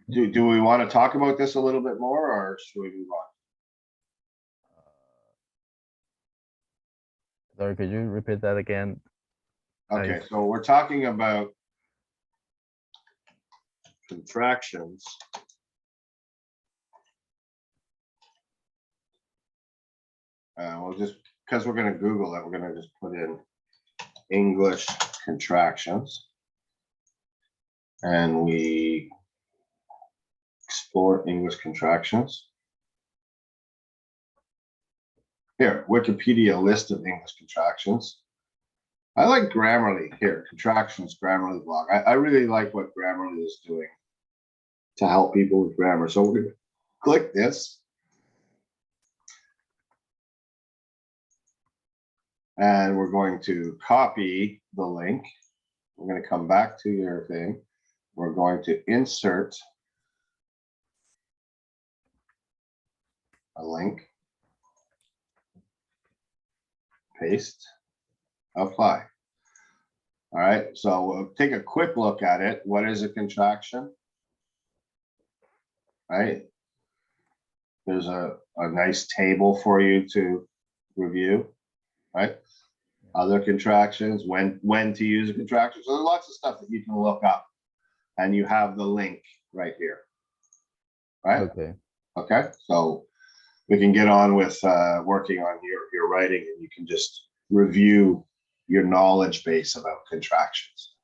Do we want to talk about this a little bit more, or should we move on? Sorry, could you repeat that again? Okay, so we're talking about contractions. We'll just, because we're going to Google it, we're going to just put in English contractions. And we explore English contractions. Here, Wikipedia list of English contractions. I like Grammarly here, contractions, Grammarly blog. I really like what Grammarly is doing to help people with grammar. So we're going to click this. And we're going to copy the link. We're going to come back to your thing. We're going to insert a link, paste, apply. All right, so we'll take a quick look at it. What is a contraction? Right? There's a nice table for you to review, right? Other contractions, when to use a contraction. So there's lots of stuff that you can look up, and you have the link right here, right? Okay. Okay, so we can get on with working on your writing, and you can just review your knowledge base about contractions.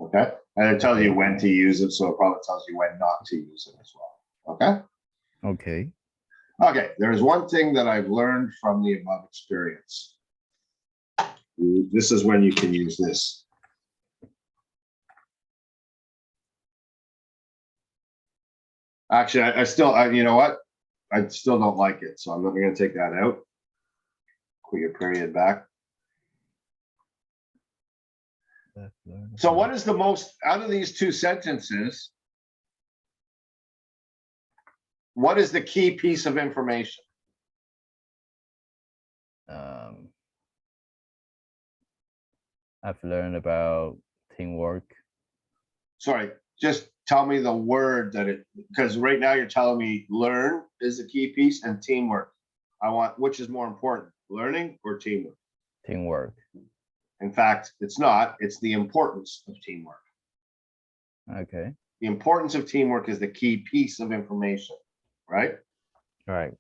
Okay, and it tells you when to use it, so it probably tells you when not to use it as well. Okay. Okay. Okay, there's one thing that I've learned from the above experience. This is when you can use this. Actually, I still, you know what? I still don't like it, so I'm not going to take that out. Put your period back. So what is the most, out of these two sentences, what is the key piece of information? I've learned about teamwork. Sorry, just tell me the word that it, because right now you're telling me learn is the key piece and teamwork. I want, which is more important, learning or teamwork? Teamwork. In fact, it's not, it's the importance of teamwork. Okay. The importance of teamwork is the key piece of information, right? Right.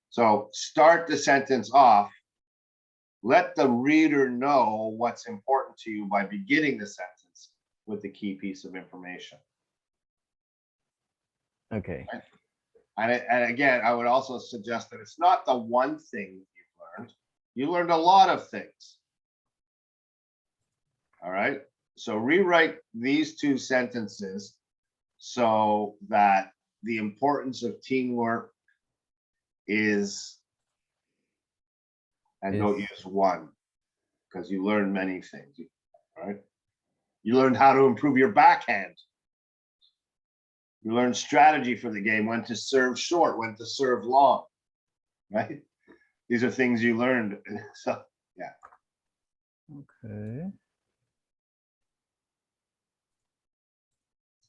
So start the sentence off. Let the reader know what's important to you by beginning the sentence with the key piece of information. Okay. And again, I would also suggest that it's not the one thing you've learned. You learned a lot of things. All right. So rewrite these two sentences so that the importance of teamwork is, and don't use one, because you learn many things, right? You learned how to improve your backhand. You learned strategy for the game, when to serve short, when to serve long, right? These are things you learned. So, yeah. Okay.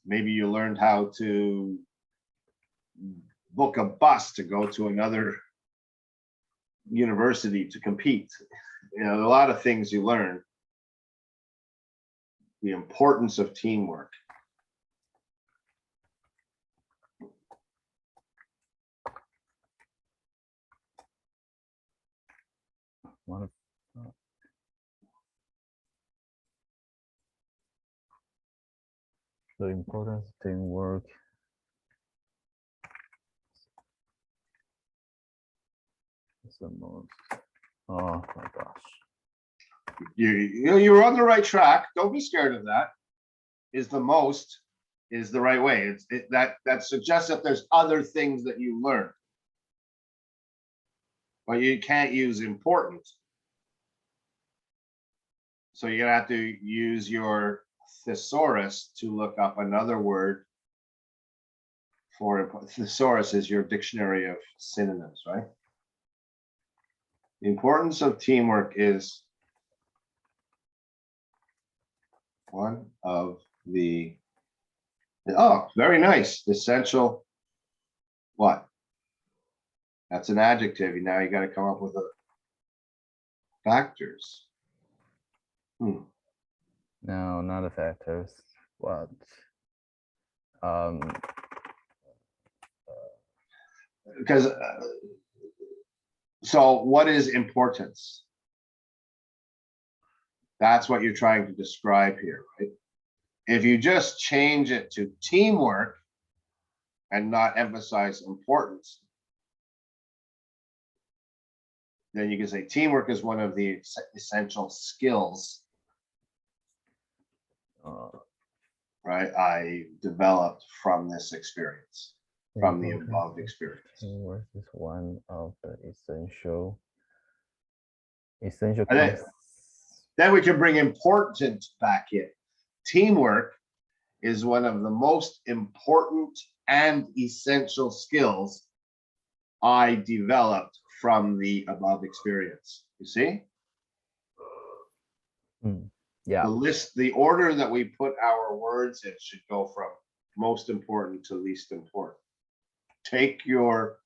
Maybe you learned how to book a bus to go to another university to compete. You know, a lot of things you learn. The importance of teamwork. one of the importance of teamwork. Is the most. Oh my gosh. You're on the right track. Don't be scared of that. Is the most is the right way. That suggests that there's other things that you learn. But you can't use important. So you're gonna have to use your thesaurus to look up another word for thesaurus is your dictionary of synonyms, right? The importance of teamwork is one of the, oh, very nice, essential, what? That's an adjective. Now you got to come up with a factors. No, not the factors. What? Because so what is importance? That's what you're trying to describe here, right? If you just change it to teamwork and not emphasize importance, then you can say teamwork is one of the essential skills, right? I developed from this experience, from the above experience. Teamwork is one of the essential. Then we can bring important back in. Teamwork is one of the most important and essential skills I developed from the above experience. You see? Yeah. The order that we put our words in should go from most important to least important. Take your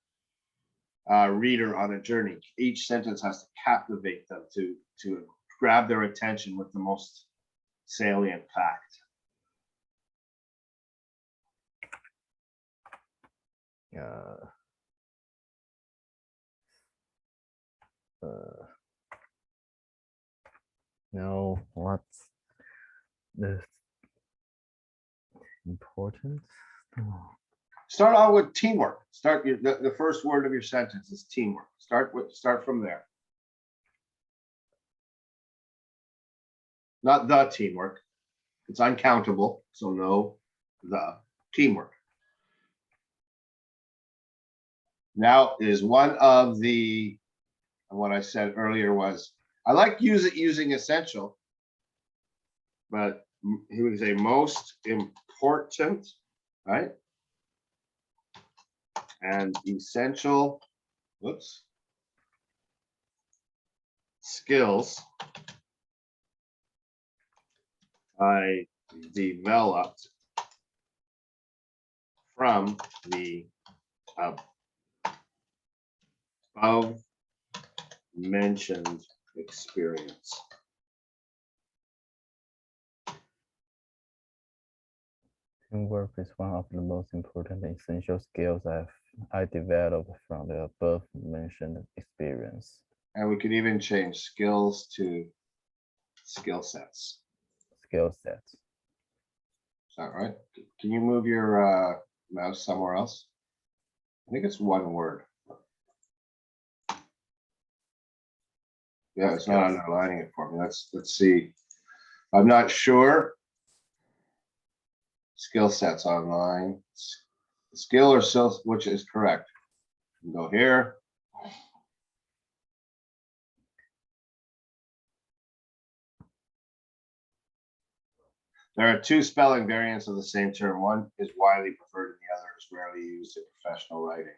reader on a journey. Each sentence has to captivate them to grab their attention with the most salient fact. No, what's the important? Start out with teamwork. Start the first word of your sentence is teamwork. Start from there. Not the teamwork. It's uncountable, so no the teamwork. Now is one of the, what I said earlier was, I like using essential, but he would say most important, right? And essential, whoops, skills I developed from the above mentioned experience. Teamwork is one of the most important and essential skills I developed from the above mentioned experience. And we could even change skills to skill sets. Skill sets. Is that right? Can you move your mouse somewhere else? I think it's one word. Yeah, it's not underlining it for me. Let's see. I'm not sure. Skill sets online. Skill or skill, which is correct? Go here. There are two spelling variants of the same term. One is widely preferred and the other is rarely used in professional writing.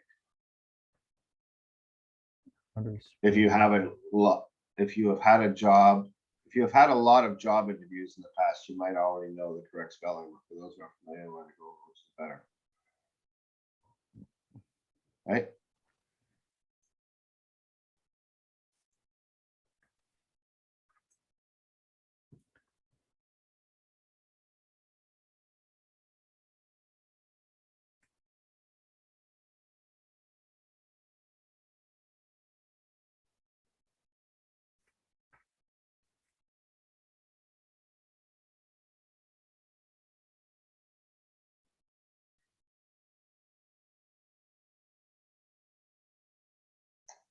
If you have had a lot of job interviews in the past, you might already know the correct spelling. For those who are familiar, want to go over which is better. Right?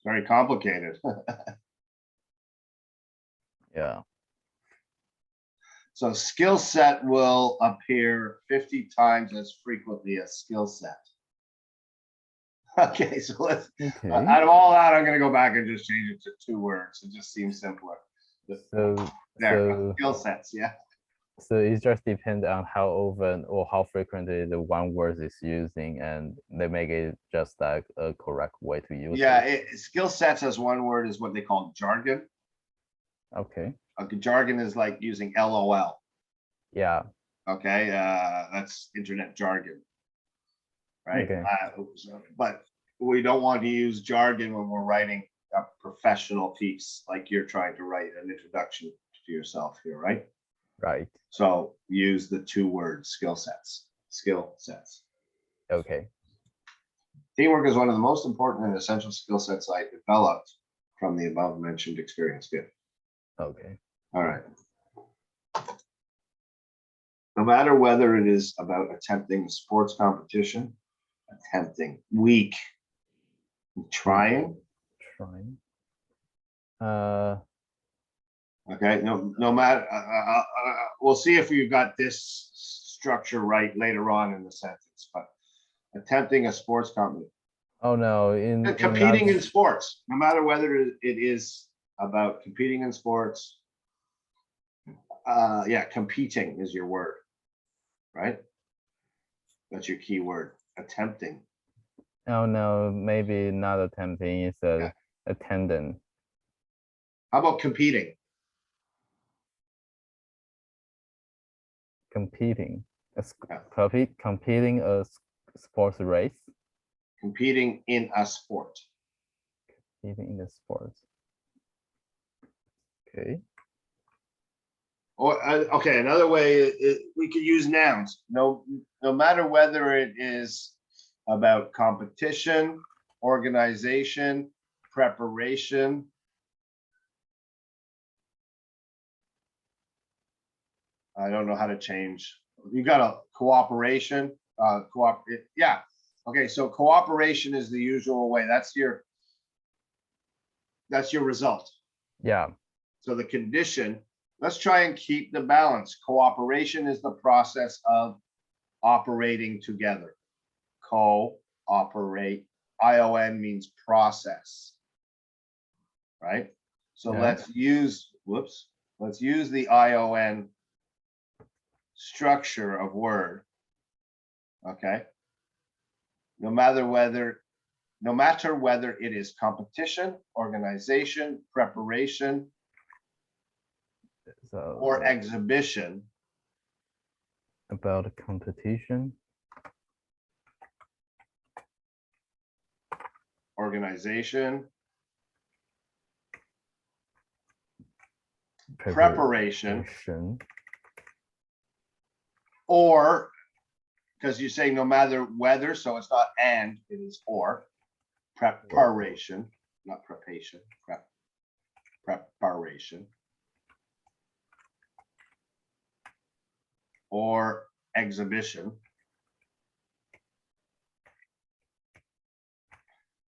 Very complicated. Yeah. So skill set will appear 50 times as frequently as skill set. Okay, so let's, Okay. out of all that, I'm gonna go back and just change it to 2 words. It just seems simpler. So There, skill sets, yeah. so it just depends on how often or how frequently the one word is using, and they make it just like a correct way to use Yeah, it. skill sets as one word is what they call jargon. Okay. Jargon is like using LOL. Yeah. Okay, that's internet jargon, right? Okay. But we don't want to use jargon when we're writing a professional piece, like you're trying to write an introduction to yourself here, right? Right. So use the 2 words, skill sets. Okay. Teamwork is one of the most important and essential skill sets I developed from the above mentioned experience. Good. Okay. All right. No matter whether it is about attempting a sports competition, weak, trying. Okay, no matter, we'll see if you got this structure right later on in the sentence, but attempting a sports competition. Oh no, Competing in sports, no matter whether it is about competing in sports. Yeah, competing is your word, right? That's your key word, attempting. Oh no, maybe not attempting, it's Yeah. attendant. How about competing? Competing. Yeah. Competing a sports race. Competing in a sport. Competing in the sport. Okay. Or okay, another way we could use nouns. No matter whether it is about competition, organization, preparation. I don't know how to change. You got a cooperation, yeah. Okay, so cooperation is the usual way. That's your result. Yeah. So the condition, let's try and keep the balance. Cooperation is the process of operating together. Cooperate. ION means process, right? So Yeah. let's use the ION structure of word. Okay. No matter whether it is competition, organization, preparation, or exhibition. About competition. Organization. Preparation. Or, because you say no matter whether, so it's not and, it is or. Preparation, not preparation. Preparation. Or exhibition.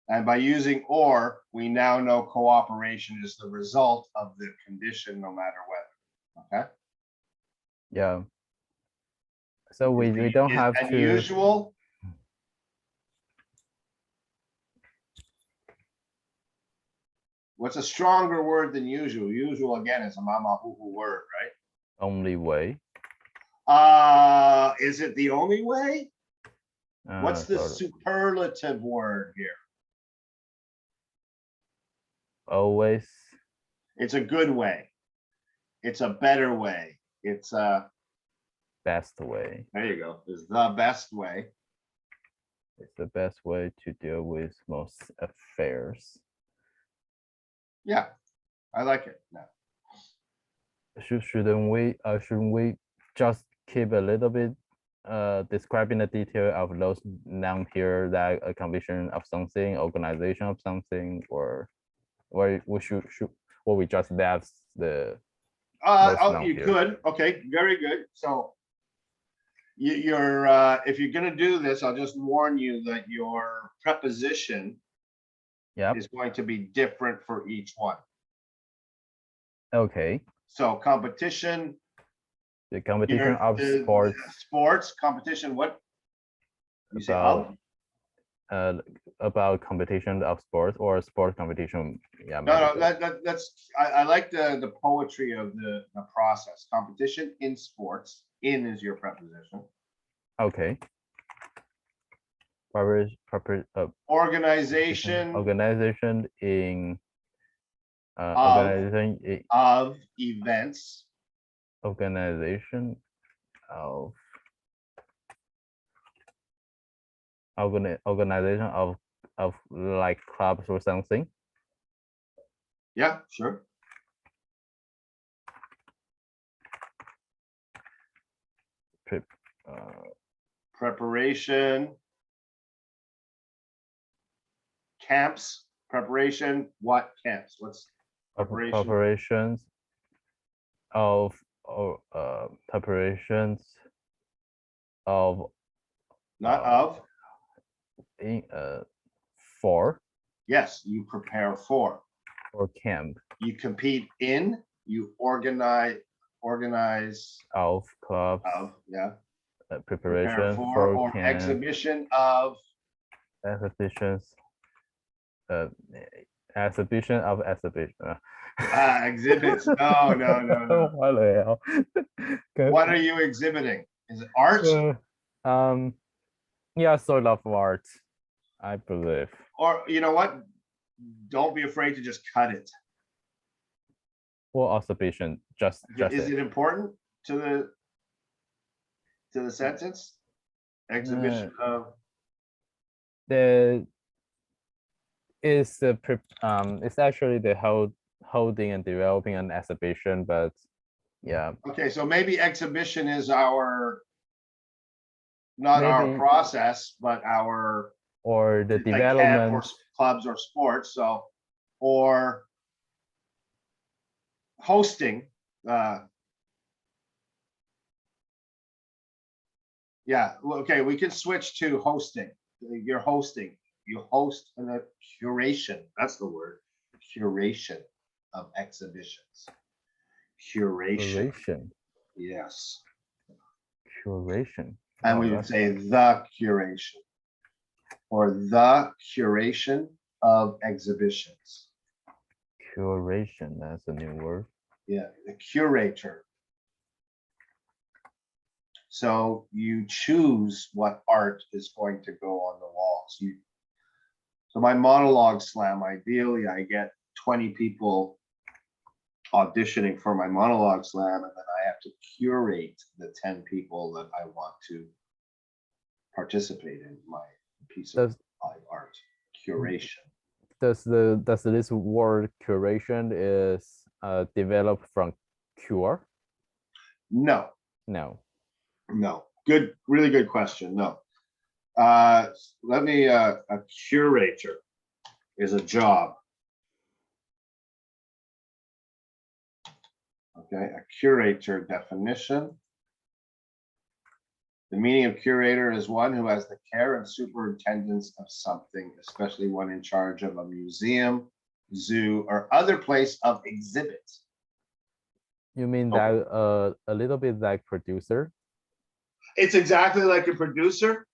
And by using or, we now know cooperation is the result of the condition no matter whether. Okay. Yeah. So we don't have to. Unusual. What's a stronger word than usual? Usual again is a mama hoo hoo word, right? Only way. Is it the only way? What's the Sort of. superlative word here? Always. It's a good way. It's a better way. It's a best way. There you go. It's the best way. It's the best way to deal with most affairs. Yeah, I like it. No. Shouldn't we just keep a little bit describing the detail of those noun here, like a condition of something, organization of something, or we should or we just left the you could. Okay, very good. So you're if you're going to do this, I'll just warn you that your preposition Yep. is going to be different for each one. Okay. So competition, The competition of sports sports competition, what? You say about of? about competition of sports or sport competition. Yeah. No, maybe that's I like the poetry of the process. Competition in sports. In is your preposition. okay. Organization Organization in of events. Organization of organization of like clubs or something. Yeah, sure. Preparation. Camps. Preparation. What camps? What's preparation? Preparations of preparations of Not of. in for Yes, you prepare for. or camp You compete in. You organize of clubs of, yeah. preparation Prepare for or camp exhibition of. exhibitions exhibition of exhibition. Exhibits. No. What the hell? What are you exhibiting? Is it art? Yeah, sort of art, I believe. Or you know what? Don't be afraid to just cut it. Or exhibition, just Is it important to the sentence? Exhibition of. the is the it's actually the holding and developing an exhibition, but yeah. Okay, so maybe exhibition is our not our Maybe- process, but our or the like camp or development clubs or sports. So or hosting. Yeah, okay, we can switch to hosting. You're hosting. You host a curation. That's the word. Curation of exhibitions. Curation. curation. Yes. Curation. And we would say the curation or the curation of exhibitions. Curation, that's a new word. Yeah, the curator. So you choose what art is going to go on the walls. So my monologue slam, ideally, I get 20 people auditioning for my monologue slam, and then I have to curate the 10 people that I want to participate in my piece of art. Curation. Does this word curation is developed from cure? No. Good, really good question. No. Let me a curator is a job. Okay, a curator definition. The meaning of curator is one who has the care and superintendence of something, especially one in charge of a museum, zoo, or other place of exhibit. You mean that a little bit like producer? It's exactly like a producer,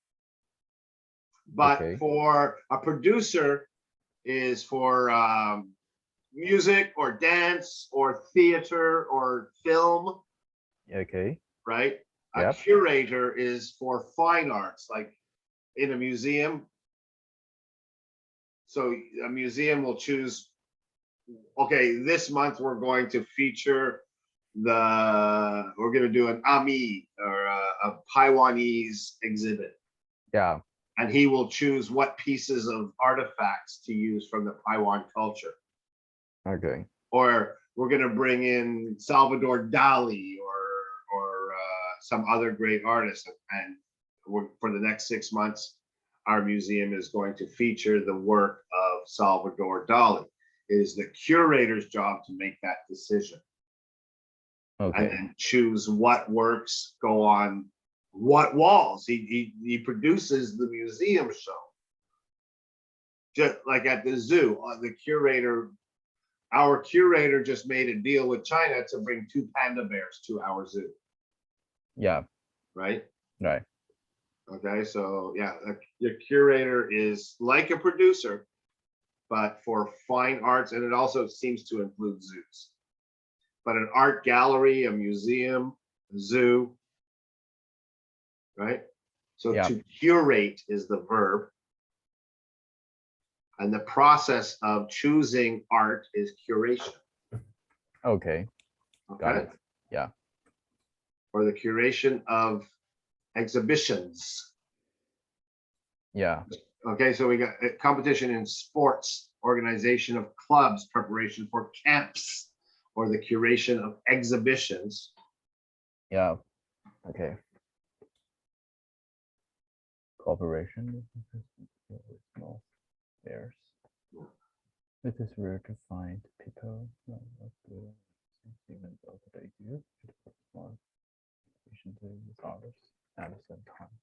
but okay. For a producer is for music or dance or theater or film. Okay. Right. Yep. A curator is for fine arts, like in a museum. So a museum will choose, okay, this month we're going to feature we're going to do an Ami or a Taiwanese exhibit. Yeah. And he will choose what pieces of artifacts to use from the Taiwan culture. Okay. Or we're going to bring in Salvador Dali or some other great artist. And for the next 6 months, our museum is going to feature the work of Salvador Dali. It is the curator's job to make that decision. Okay. And then choose what works go on what walls. He produces the museum show. just like at the zoo, our curator just made a deal with China to bring 2 panda bears to our zoo, Yeah. right? Right. Okay, so yeah, your curator is like a producer, but for fine arts, and it also seems to include zoos. But an art gallery, a museum, a zoo, right? So Yeah. to curate is the verb. And the process of choosing art is curation. Okay. Got Okay. it. Yeah. Or the curation of exhibitions. Yeah. Okay, so we got competition in sports, organization of clubs, preparation for camps, or the curation of exhibitions. Yeah. Okay. Cooperation with small affairs. It is rare to find people not doing even though they do more efficiently with others at the same time.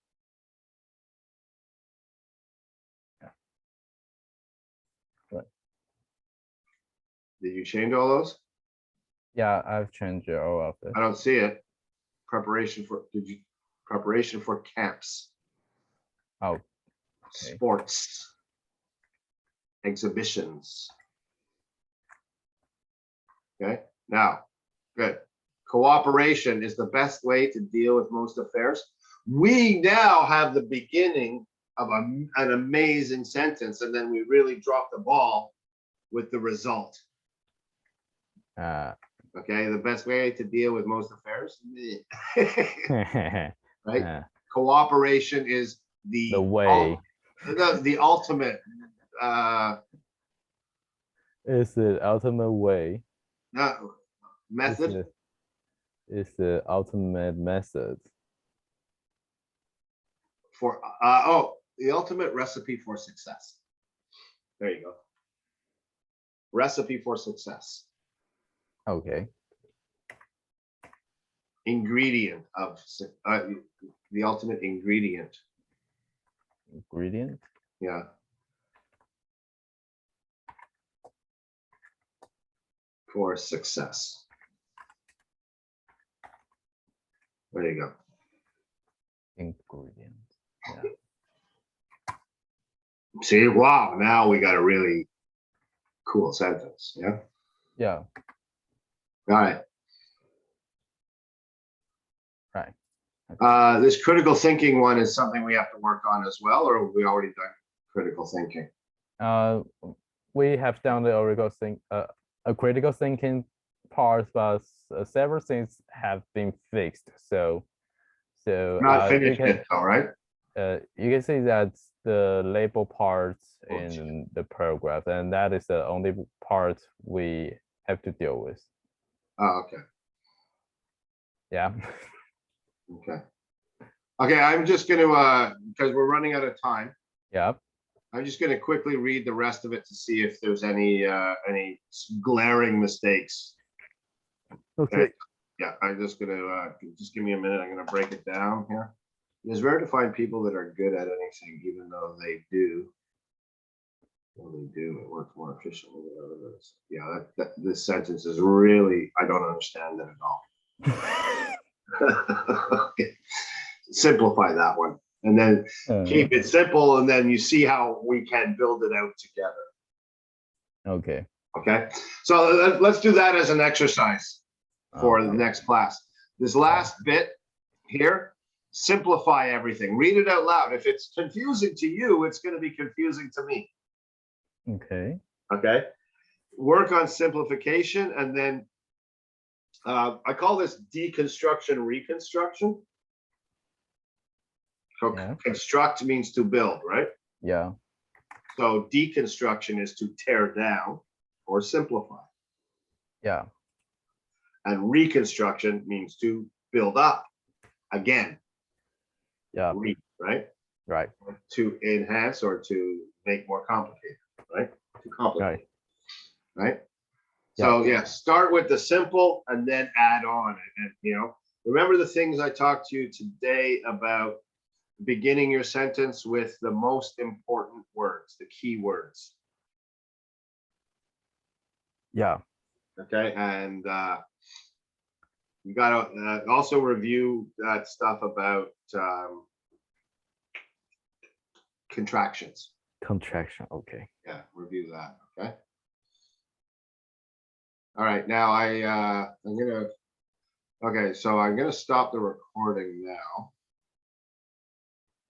Yeah. Right. Did you change all those? Yeah, I've changed all of this. I don't see it. Preparation for camps. Oh, okay. Sports, exhibitions. Okay, now, good. Cooperation is the best way to deal with most affairs. We now have the beginning of an amazing sentence, and then we really drop the ball with the result. Okay, the best way to deal with most affairs. Right? Cooperation is the way. The ultimate It's the ultimate way. Method. It's the ultimate method. For the ultimate recipe for success. There you go. Recipe for success. Okay. Ingredient of the ultimate ingredient. Ingredient. Yeah. For success. There you go. Ingredient. Yeah. See, wow, now we got a really cool sentence. Yeah. Yeah. All right. Right. This critical thinking one is something we have to work on as well, or have we already done critical thinking? We have done the a critical thinking part, but several things have been fixed. So Not finished it, all right. You can see that the label part in the paragraph, and that is the only part we have to deal with. Oh, okay. Yeah. Okay. Okay, I'm just going to, because we're running out of time. Yeah. I'm just going to quickly read the rest of it to see if there's any glaring mistakes. Okay. Yeah, I'm just going to, just give me a minute. I'm going to break it down here. It's rare to find people that are good at anything, even though they do. When they do, it works more efficiently than others. Yeah, this sentence is really, I don't understand it at all. Okay. Simplify that one, and then keep it simple, and then you see how we can build it out together. Okay. Okay, so let's do that as an exercise for the next class. This last bit here, simplify everything. Read it out loud. If it's confusing to you, it's going to be confusing to me. Okay. Okay. Work on simplification, and then I call this deconstruction reconstruction. So construct means to build, right? Yeah. So deconstruction is to tear down or simplify. Yeah. And reconstruction means to build up again. Yeah. Right? Right. To enhance or to make more complicated, right? To complicate. Right? So yeah, start with the simple and then add on. And remember the things I talked to you today about beginning your sentence with the most important words, the key words. Yeah. Okay, and you gotta also review that stuff about contractions. Contraction. Okay. Yeah, review that. Okay. All right, now I'm gonna. Okay, so I'm gonna stop the recording now.